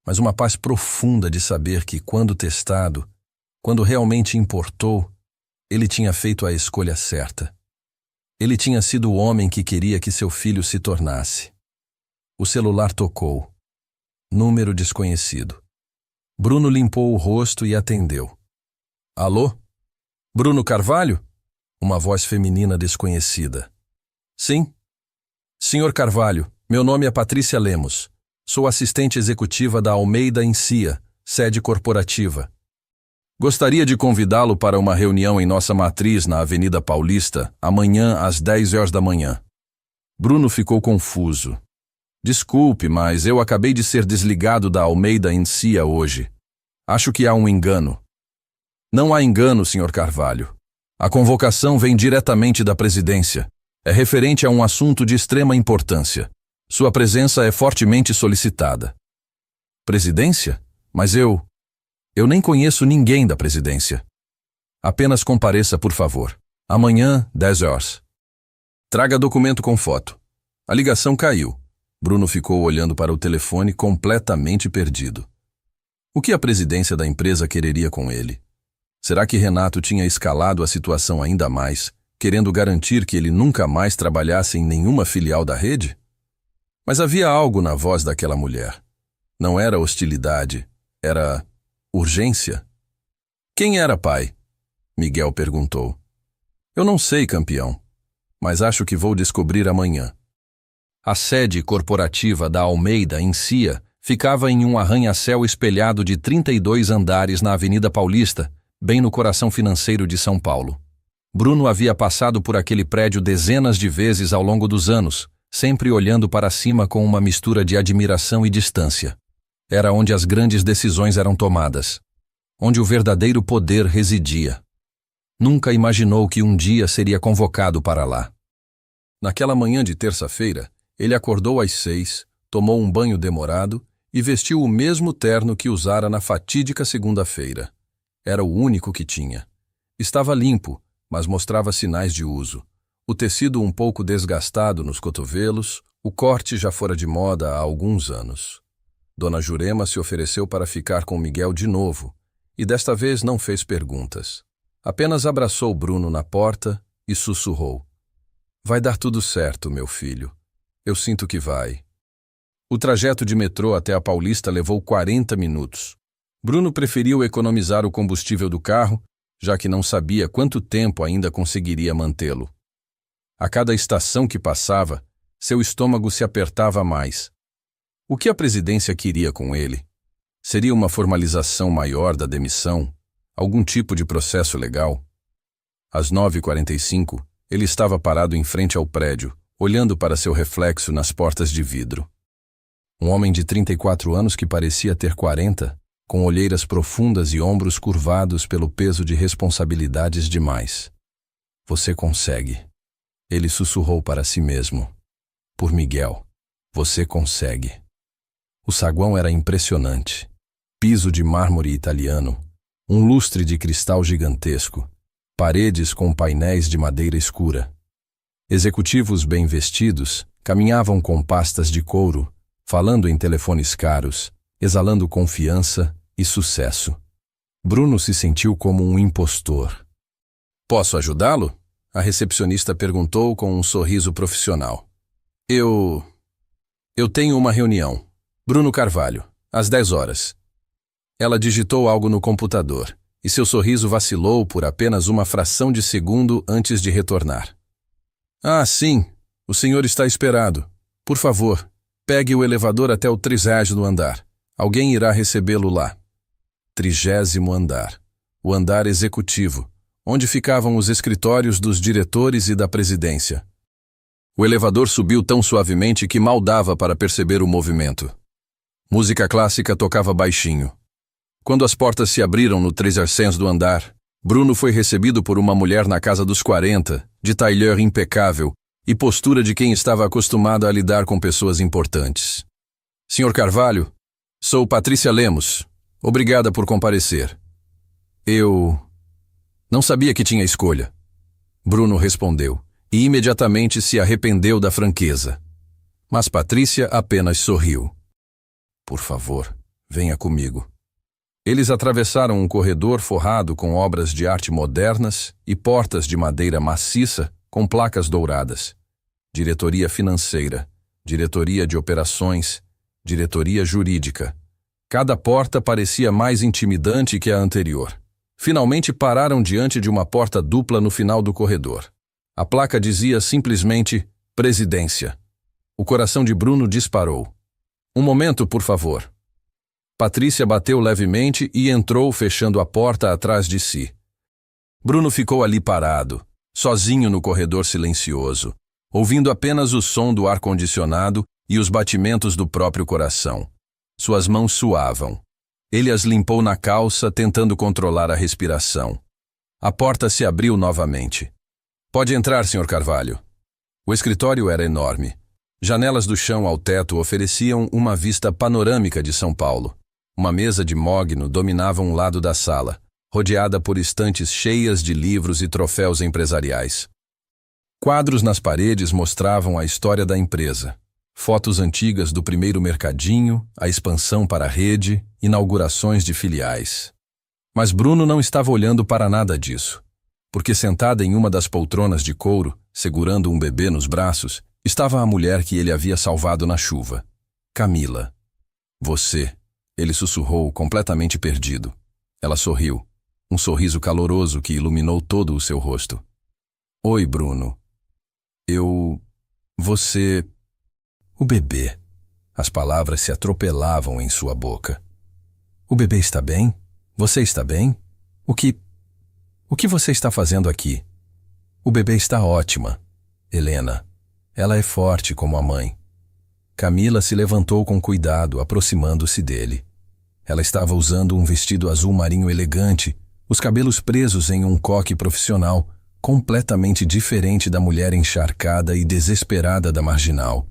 Mas uma paz profunda de saber que, quando testado, quando realmente importou, ele tinha feito a escolha certa. Ele tinha sido o homem que queria que seu filho se tornasse. O celular tocou. Número desconhecido. Bruno limpou o rosto e atendeu. Alô? Bruno Carvalho? Uma voz feminina desconhecida. Sim? Senhor Carvalho, meu nome é Patrícia Lemos. Sou assistente executiva da Almeida Encia, sede corporativa. Gostaria de convidá-lo para uma reunião em nossa matriz na Avenida Paulista, amanhã às 10 horas da manhã. Bruno ficou confuso. Desculpe, mas eu acabei de ser desligado da Almeida Encia hoje. Acho que há um engano. Não há engano, Sr. Carvalho. A convocação vem diretamente da presidência. É referente a um assunto de extrema importância. Sua presença é fortemente solicitada. Presidência? Mas eu nem conheço ninguém da presidência. Apenas compareça, por favor. Amanhã, 10 horas. Traga documento com foto. A ligação caiu. Bruno ficou olhando para o telefone completamente perdido. O que a presidência da empresa quereria com ele? Será que Renato tinha escalado a situação ainda mais, querendo garantir que ele nunca mais trabalhasse em nenhuma filial da rede? Mas havia algo na voz daquela mulher. Não era hostilidade, era urgência. Quem era pai? Miguel perguntou. Eu não sei, campeão, mas acho que vou descobrir amanhã. A sede corporativa da Almeida, em Cia, ficava em um arranha-céu espelhado de 32 andares na Avenida Paulista, bem no coração financeiro de São Paulo. Bruno havia passado por aquele prédio dezenas de vezes ao longo dos anos, sempre olhando para cima com uma mistura de admiração e distância. Era onde as grandes decisões eram tomadas, onde o verdadeiro poder residia. Nunca imaginou que um dia seria convocado para lá. Naquela manhã de terça-feira, ele acordou às 6, tomou um banho demorado e vestiu o mesmo terno que usara na fatídica segunda-feira. Era o único que tinha. Estava limpo, mas mostrava sinais de uso. O tecido um pouco desgastado nos cotovelos, o corte já fora de moda há alguns anos. Dona Jurema se ofereceu para ficar com Miguel de novo, e desta vez não fez perguntas. Apenas abraçou Bruno na porta e sussurrou. Vai dar tudo certo, meu filho. Eu sinto que vai. O trajeto de metrô até a Paulista levou 40 minutos. Bruno preferiu economizar o combustível do carro, já que não sabia quanto tempo ainda conseguiria mantê-lo. A cada estação que passava, seu estômago se apertava mais. O que a presidência queria com ele? Seria uma formalização maior da demissão? Algum tipo de processo legal? Às 9h45, ele estava parado em frente ao prédio, olhando para seu reflexo nas portas de vidro. Um homem de 34 anos que parecia ter 40, com olheiras profundas e ombros curvados pelo peso de responsabilidades demais. Você consegue. Ele sussurrou para si mesmo. Por Miguel, você consegue. O saguão era impressionante. Piso de mármore italiano, um lustre de cristal gigantesco, paredes com painéis de madeira escura. Executivos bem vestidos caminhavam com pastas de couro, falando em telefones caros, exalando confiança e sucesso. Bruno se sentiu como um impostor. Posso ajudá-lo? A recepcionista perguntou com um sorriso profissional. Eu tenho uma reunião. Bruno Carvalho, às 10 horas. Ela digitou algo no computador, e seu sorriso vacilou por apenas uma fração de segundo antes de retornar. Ah, sim, o senhor está esperado. Por favor, pegue o elevador até o 30º andar. Alguém irá recebê-lo lá. 30º andar. O andar executivo, onde ficavam os escritórios dos diretores e da presidência. O elevador subiu tão suavemente que mal dava para perceber o movimento. Música clássica tocava baixinho. Quando as portas se abriram no 30º andar, Bruno foi recebido por uma mulher na casa dos 40, de tailleur impecável e postura de quem estava acostumado a lidar com pessoas importantes. Senhor Carvalho, sou Patrícia Lemos. Obrigada por comparecer. Eu não sabia que tinha escolha. Bruno respondeu, e imediatamente se arrependeu da franqueza. Mas Patrícia apenas sorriu. Por favor, venha comigo. Eles atravessaram um corredor forrado com obras de arte modernas e portas de madeira maciça com placas douradas. Diretoria financeira, diretoria de operações, diretoria jurídica. Cada porta parecia mais intimidante que a anterior. Finalmente pararam diante de uma porta dupla no final do corredor. A placa dizia simplesmente Presidência. O coração de Bruno disparou. Um momento, por favor. Patrícia bateu levemente e entrou, fechando a porta atrás de si. Bruno ficou ali parado, sozinho no corredor silencioso, ouvindo apenas o som do ar-condicionado e os batimentos do próprio coração. Suas mãos suavam. Ele as limpou na calça, tentando controlar a respiração. A porta se abriu novamente. Pode entrar, Sr. Carvalho. O escritório era enorme. Janelas do chão ao teto ofereciam uma vista panorâmica de São Paulo. Uma mesa de mogno dominava um lado da sala, rodeada por estantes cheias de livros e troféus empresariais. Quadros nas paredes mostravam a história da empresa. Fotos antigas do primeiro mercadinho, a expansão para a rede, inaugurações de filiais. Mas Bruno não estava olhando para nada disso, porque sentada em uma das poltronas de couro, segurando um bebê nos braços, Estava a mulher que ele havia salvado na chuva. Camila. Você. Ele sussurrou, completamente perdido. Ela sorriu. Um sorriso caloroso que iluminou todo o seu rosto. Oi, Bruno. Você... O bebê. As palavras se atropelavam em sua boca. O bebê está bem? Você está bem? O que você está fazendo aqui? O bebê está ótima. Helena. Ela é forte como a mãe. Camila se levantou com cuidado, aproximando-se dele. Ela estava usando um vestido azul marinho elegante, os cabelos presos em um coque profissional, completamente diferente da mulher encharcada e desesperada da marginal.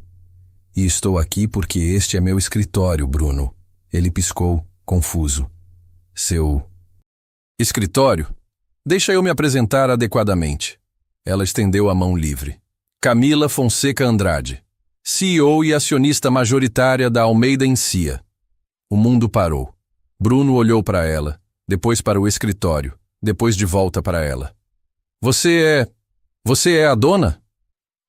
E estou aqui porque este é meu escritório, Bruno. Ele piscou, confuso. Seu... Escritório? Deixa eu me apresentar adequadamente. Ela estendeu a mão livre. Camila Fonseca Andrade, CEO e acionista majoritária da Almeida Encia. O mundo parou. Bruno olhou para ela, depois para o escritório, depois de volta para ela. Você é a dona?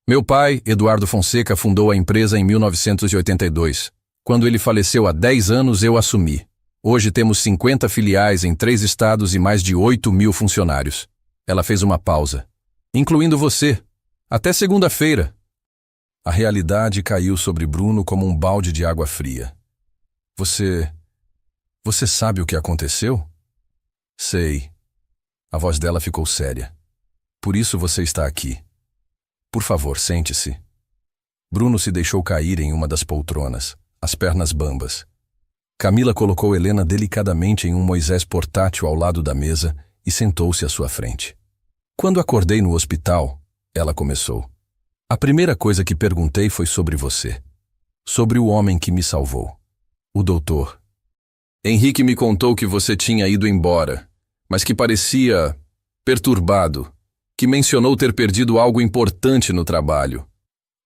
Meu pai, Eduardo Fonseca, fundou a empresa em 1982. Quando ele faleceu há 10 anos, eu assumi. Hoje temos 50 filiais em 3 estados e mais de 8.000 funcionários. Ela fez uma pausa. Incluindo você. Até segunda-feira. A realidade caiu sobre Bruno como um balde de água fria. Você sabe o que aconteceu? Sei. A voz dela ficou séria. Por isso você está aqui. Por favor, sente-se. Bruno se deixou cair em uma das poltronas, as pernas bambas. Camila colocou Helena delicadamente em um Moisés portátil ao lado da mesa e sentou-se à sua frente. Quando acordei no hospital, ela começou. A primeira coisa que perguntei foi sobre você. Sobre o homem que me salvou. O doutor. Henrique me contou que você tinha ido embora, mas que parecia perturbado, que mencionou ter perdido algo importante no trabalho.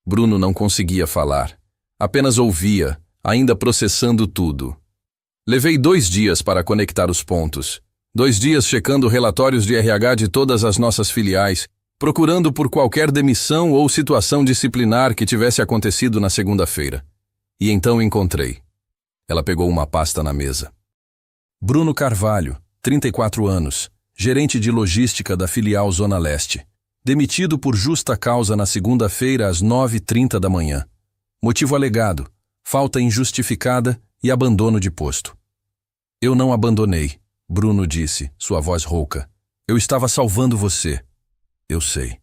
Bruno não conseguia falar, apenas ouvia, ainda processando tudo. Levei 2 dias para conectar os pontos. 2 dias checando relatórios de RH de todas as nossas filiais, procurando por qualquer demissão ou situação disciplinar que tivesse acontecido na segunda-feira. E então encontrei. Ela pegou uma pasta na mesa. Bruno Carvalho, 34 anos, gerente de logística da filial Zona Leste. Demitido por justa causa na segunda-feira às 9h30 da manhã. Motivo alegado, falta injustificada e abandono de posto. Eu não abandonei, Bruno disse, sua voz rouca. Eu estava salvando você. Eu sei.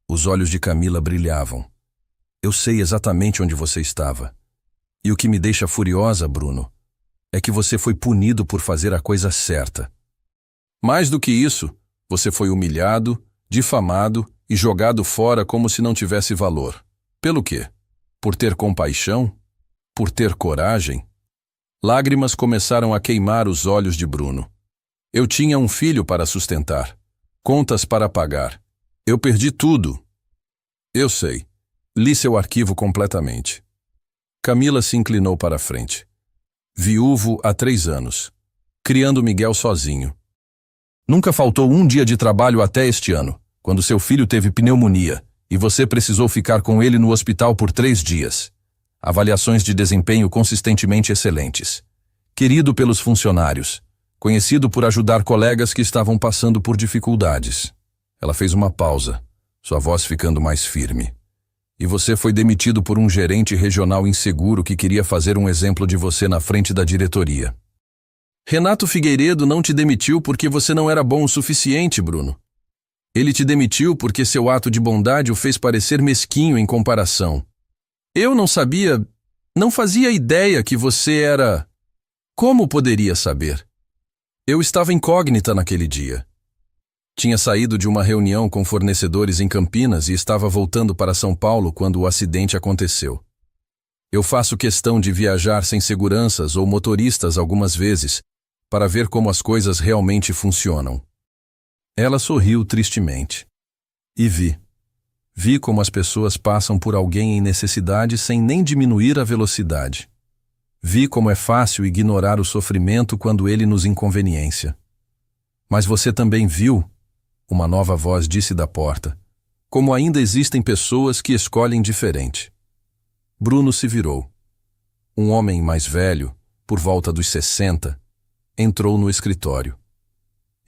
Os olhos de Camila brilhavam. Eu sei exatamente onde você estava. E o que me deixa furiosa, Bruno, é que você foi punido por fazer a coisa certa. Mais do que isso, você foi humilhado, difamado e jogado fora como se não tivesse valor. Pelo quê? Por ter compaixão? Por ter coragem? Lágrimas começaram a queimar os olhos de Bruno. Eu tinha um filho para sustentar, contas para pagar. Eu perdi tudo. Eu sei. Li seu arquivo completamente. Camila se inclinou para a frente. Viúvo há 3 anos. Criando Miguel sozinho. Nunca faltou um dia de trabalho até este ano, quando seu filho teve pneumonia e você precisou ficar com ele no hospital por 3 dias. Avaliações de desempenho consistentemente excelentes. Querido pelos funcionários. Conhecido por ajudar colegas que estavam passando por dificuldades. Ela fez uma pausa, sua voz ficando mais firme. E você foi demitido por um gerente regional inseguro que queria fazer um exemplo de você na frente da diretoria. Renato Figueiredo não te demitiu porque você não era bom o suficiente, Bruno. Ele te demitiu porque seu ato de bondade o fez parecer mesquinho em comparação. Eu não fazia ideia que você era... Como poderia saber? Eu estava incógnita naquele dia. Tinha saído de uma reunião com fornecedores em Campinas e estava voltando para São Paulo quando o acidente aconteceu. Eu faço questão de viajar sem seguranças ou motoristas algumas vezes, para ver como as coisas realmente funcionam. Ela sorriu tristemente. E vi como as pessoas passam por alguém em necessidade sem nem diminuir a velocidade. Vi como é fácil ignorar o sofrimento quando ele nos inconveniência. Mas você também viu, uma nova voz disse da porta, como ainda existem pessoas que escolhem diferente. Bruno se virou. Um homem mais velho, por volta dos 60, entrou no escritório.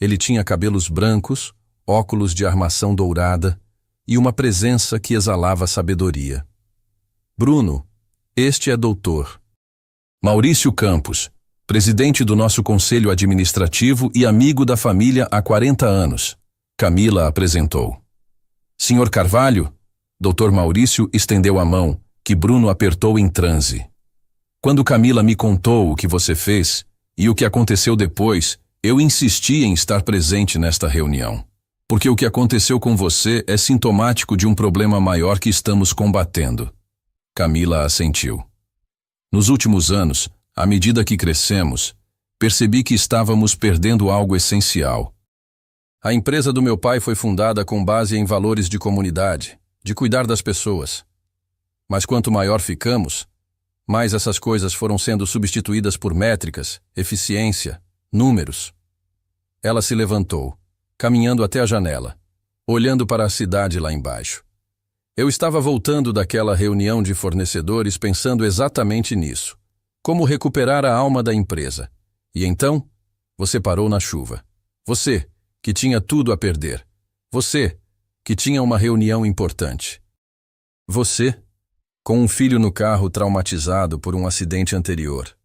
Ele tinha cabelos brancos, óculos de armação dourada e uma presença que exalava sabedoria. Bruno, este é doutor Maurício Campos, presidente do nosso conselho administrativo e amigo da família há 40 anos. Camila apresentou. Senhor Carvalho, Dr. Maurício estendeu a mão, que Bruno apertou em transe. Quando Camila me contou o que você fez e o que aconteceu depois, eu insisti em estar presente nesta reunião. Porque o que aconteceu com você é sintomático de um problema maior que estamos combatendo. Camila assentiu. Nos últimos anos, à medida que crescemos, percebi que estávamos perdendo algo essencial. A empresa do meu pai foi fundada com base em valores de comunidade, de cuidar das pessoas. Mas quanto maior ficamos, mais essas coisas foram sendo substituídas por métricas, eficiência, números. Ela se levantou, caminhando até a janela, olhando para a cidade lá embaixo. Eu estava voltando daquela reunião de fornecedores pensando exatamente nisso. Como recuperar a alma da empresa. E então, você parou na chuva. Você, que tinha tudo a perder. Você, que tinha uma reunião importante. Você, com um filho no carro traumatizado por um acidente anterior.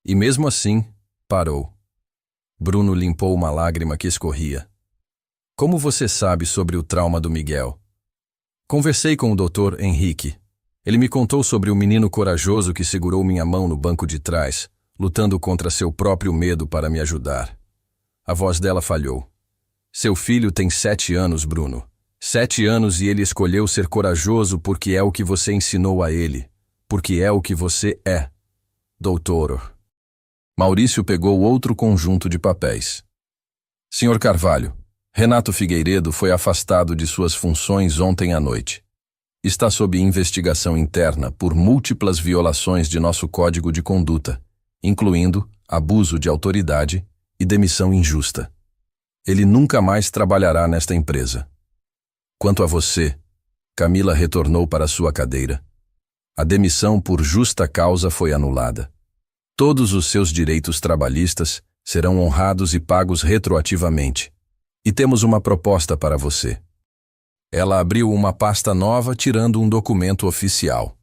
E mesmo assim, parou. Bruno limpou uma lágrima que escorria. Como você sabe sobre o trauma do Miguel? Conversei com o Dr. Henrique. Ele me contou sobre o menino corajoso que segurou minha mão no banco de trás, lutando contra seu próprio medo para me ajudar. A voz dela falhou. Seu filho tem 7 anos, Bruno. 7 anos e ele escolheu ser corajoso porque é o que você ensinou a ele. Porque é o que você é. Doutor. Maurício pegou outro conjunto de papéis. Senhor Carvalho, Renato Figueiredo foi afastado de suas funções ontem à noite. Está sob investigação interna por múltiplas violações de nosso Código de Conduta, incluindo abuso de autoridade e demissão injusta. Ele nunca mais trabalhará nesta empresa. Quanto a você, Camila retornou para sua cadeira. A demissão por justa causa foi anulada. Todos os seus direitos trabalhistas serão honrados e pagos retroativamente. E temos uma proposta para você. Ela abriu uma pasta nova tirando um documento oficial.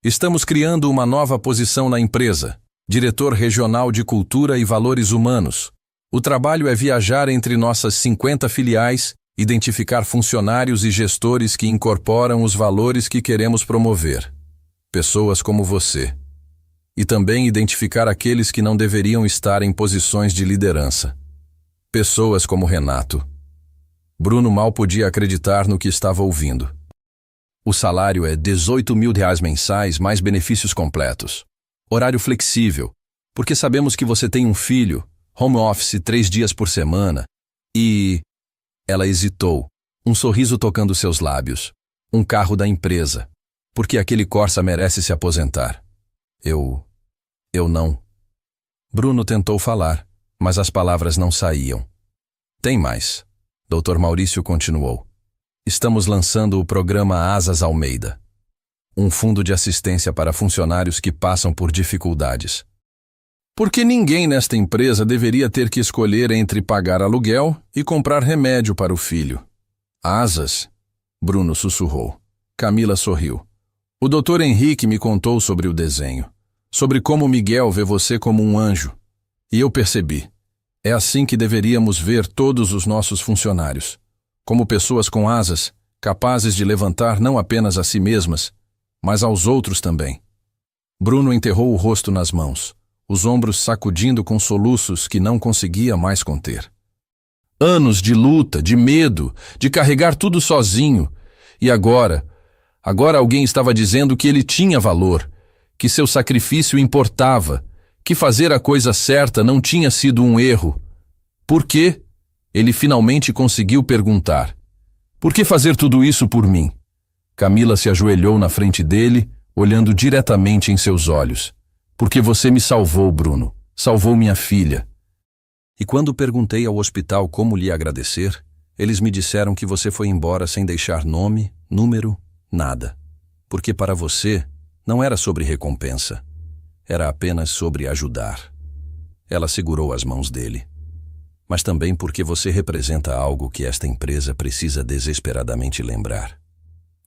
Estamos criando uma nova posição na empresa, Diretor Regional de Cultura e Valores Humanos. O trabalho é viajar entre nossas 50 filiais, identificar funcionários e gestores que incorporam os valores que queremos promover. Pessoas como você. E também identificar aqueles que não deveriam estar em posições de liderança. Pessoas como Renato. Bruno mal podia acreditar no que estava ouvindo. O salário é R$18 mil mensais mais benefícios completos. Horário flexível, porque sabemos que você tem um filho, home office 3 dias por semana, e... Ela hesitou, um sorriso tocando seus lábios. Um carro da empresa, porque aquele Corsa merece se aposentar. Eu não. Bruno tentou falar, mas as palavras não saíam. Tem mais. Dr. Maurício continuou. Estamos lançando o programa Asas Almeida. Um fundo de assistência para funcionários que passam por dificuldades. Porque ninguém nesta empresa deveria ter que escolher entre pagar aluguel e comprar remédio para o filho. Asas? Bruno sussurrou. Camila sorriu. O Dr. Henrique me contou sobre o desenho. Sobre como Miguel vê você como um anjo. E eu percebi. É assim que deveríamos ver todos os nossos funcionários. Como pessoas com asas, capazes de levantar não apenas a si mesmas, mas aos outros também. Bruno enterrou o rosto nas mãos, os ombros sacudindo com soluços que não conseguia mais conter. Anos de luta, de medo, de carregar tudo sozinho. E agora alguém estava dizendo que ele tinha valor, que seu sacrifício importava, que fazer a coisa certa não tinha sido um erro. Por quê? Ele finalmente conseguiu perguntar. Por que fazer tudo isso por mim? Camila se ajoelhou na frente dele, olhando diretamente em seus olhos. Porque você me salvou, Bruno. Salvou minha filha. E quando perguntei ao hospital como lhe agradecer, Eles me disseram que você foi embora sem deixar nome, número, nada. Porque para você não era sobre recompensa. Era apenas sobre ajudar. Ela segurou as mãos dele. Mas também porque você representa algo que esta empresa precisa desesperadamente lembrar.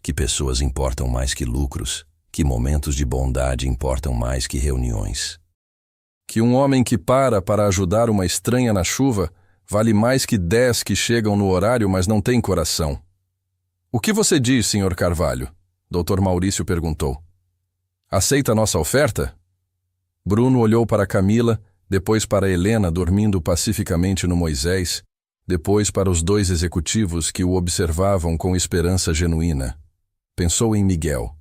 Que pessoas importam mais que lucros, que momentos de bondade importam mais que reuniões. Que um homem que para ajudar uma estranha na chuva vale mais que 10 que chegam no horário, mas não têm coração. O que você diz, Sr. Carvalho? Dr. Maurício perguntou. Aceita nossa oferta? Bruno olhou para Camila, depois para Helena dormindo pacificamente no Moisés, depois para os 2 executivos que o observavam com esperança genuína. Pensou em Miguel,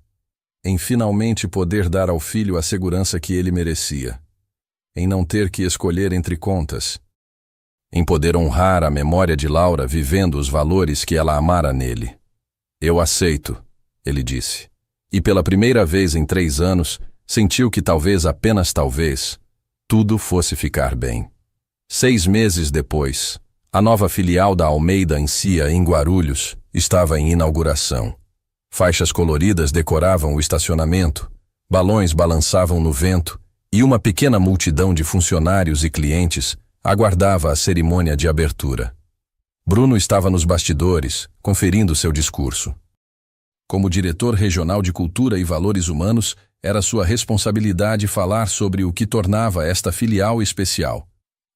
em finalmente poder dar ao filho a segurança que ele merecia, em não ter que escolher entre contas, em poder honrar a memória de Laura vivendo os valores que ela amara nele. Eu aceito, ele disse, e pela primeira vez em 3 anos, sentiu que talvez, apenas talvez, tudo fosse ficar bem. 6 meses depois, a nova filial da Almeida Encia, em Guarulhos, estava em inauguração. Faixas coloridas decoravam o estacionamento, balões balançavam no vento e uma pequena multidão de funcionários e clientes aguardava a cerimônia de abertura. Bruno estava nos bastidores, conferindo seu discurso. Como diretor regional de Cultura e Valores Humanos, era sua responsabilidade falar sobre o que tornava esta filial especial.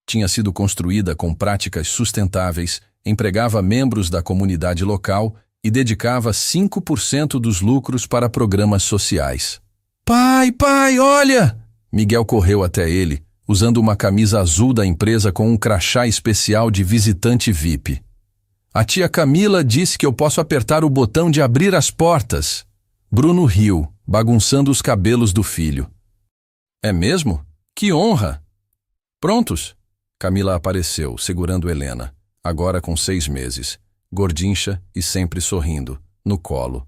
Tinha sido construída com práticas sustentáveis, empregava membros da comunidade local e dedicava 5% dos lucros para programas sociais. Pai, olha! Miguel correu até ele, usando uma camisa azul da empresa com um crachá especial de visitante VIP. A tia Camila disse que eu posso apertar o botão de abrir as portas. Bruno riu, bagunçando os cabelos do filho. É mesmo? Que honra! Prontos? Camila apareceu, segurando Helena, agora com 6 meses, gordincha e sempre sorrindo, no colo.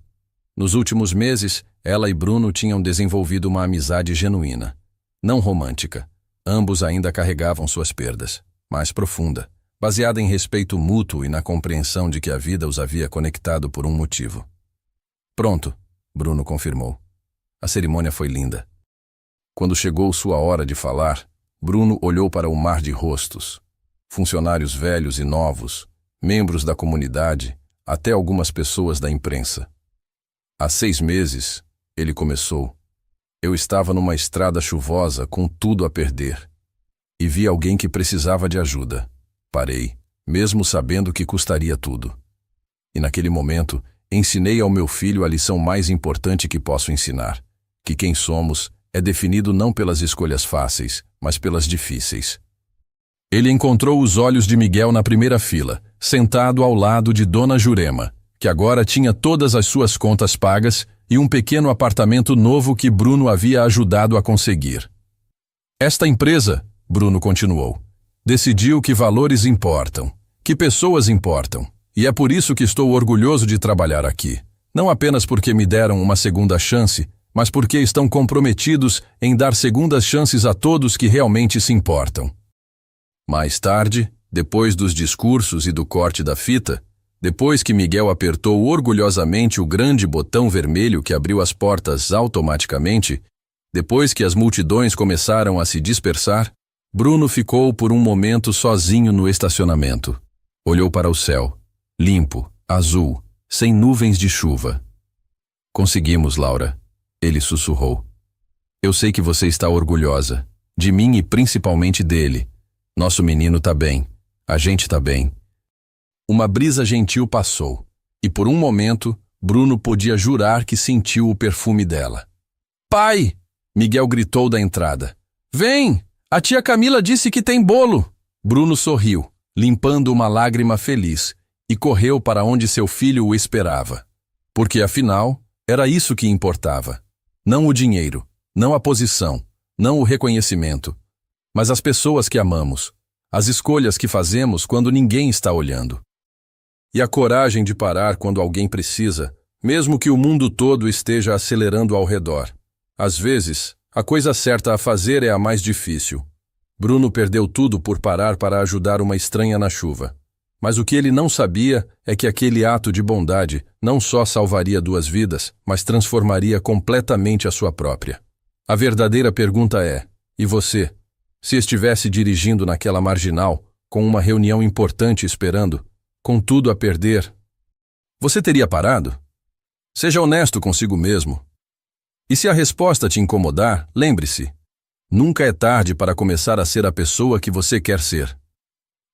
Nos últimos meses, ela e Bruno tinham desenvolvido uma amizade genuína, não romântica. Ambos ainda carregavam suas perdas, mais profunda, baseada em respeito mútuo e na compreensão de que a vida os havia conectado por um motivo. Pronto, Bruno confirmou. A cerimônia foi linda. Quando chegou sua hora de falar, Bruno olhou para o mar de rostos. Funcionários velhos e novos, membros da comunidade, até algumas pessoas da imprensa. Há 6 meses, ele começou. Eu estava numa estrada chuvosa com tudo a perder. E vi alguém que precisava de ajuda. Parei, mesmo sabendo que custaria tudo. E naquele momento, ensinei ao meu filho a lição mais importante que posso ensinar, que quem somos é definido não pelas escolhas fáceis, mas pelas difíceis. Ele encontrou os olhos de Miguel na primeira fila, sentado ao lado de Dona Jurema, que agora tinha todas as suas contas pagas e um pequeno apartamento novo que Bruno havia ajudado a conseguir. Esta empresa, Bruno continuou, decidiu que valores importam, que pessoas importam, e é por isso que estou orgulhoso de trabalhar aqui. Não apenas porque me deram uma segunda chance, mas porque estão comprometidos em dar segundas chances a todos que realmente se importam. Mais tarde, depois dos discursos e do corte da fita, depois que Miguel apertou orgulhosamente o grande botão vermelho que abriu as portas automaticamente, depois que as multidões começaram a se dispersar, Bruno ficou por um momento sozinho no estacionamento. Olhou para o céu, limpo, azul, sem nuvens de chuva. Conseguimos, Laura, ele sussurrou. Eu sei que você está orgulhosa, de mim e principalmente dele. Nosso menino tá bem, a gente tá bem. Uma brisa gentil passou, e por um momento, Bruno podia jurar que sentiu o perfume dela. Pai! Miguel gritou da entrada. Vem! A tia Camila disse que tem bolo! Bruno sorriu, limpando uma lágrima feliz, e correu para onde seu filho o esperava. Porque, afinal, era isso que importava. Não o dinheiro, não a posição, não o reconhecimento, mas as pessoas que amamos, as escolhas que fazemos quando ninguém está olhando. E a coragem de parar quando alguém precisa, mesmo que o mundo todo esteja acelerando ao redor. Às vezes, a coisa certa a fazer é a mais difícil. Bruno perdeu tudo por parar para ajudar uma estranha na chuva. Mas o que ele não sabia é que aquele ato de bondade não só salvaria 2 vidas, mas transformaria completamente a sua própria. A verdadeira pergunta é: e você? Se estivesse dirigindo naquela marginal, com uma reunião importante esperando, com tudo a perder, você teria parado? Seja honesto consigo mesmo. E se a resposta te incomodar, lembre-se: nunca é tarde para começar a ser a pessoa que você quer ser.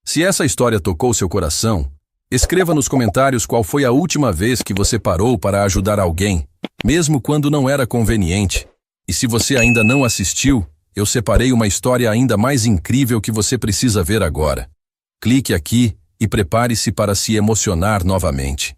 Se essa história tocou seu coração, escreva nos comentários qual foi a última vez que você parou para ajudar alguém, mesmo quando não era conveniente. E se você ainda não assistiu, eu separei uma história ainda mais incrível que você precisa ver agora. Clique aqui e prepare-se para se emocionar novamente.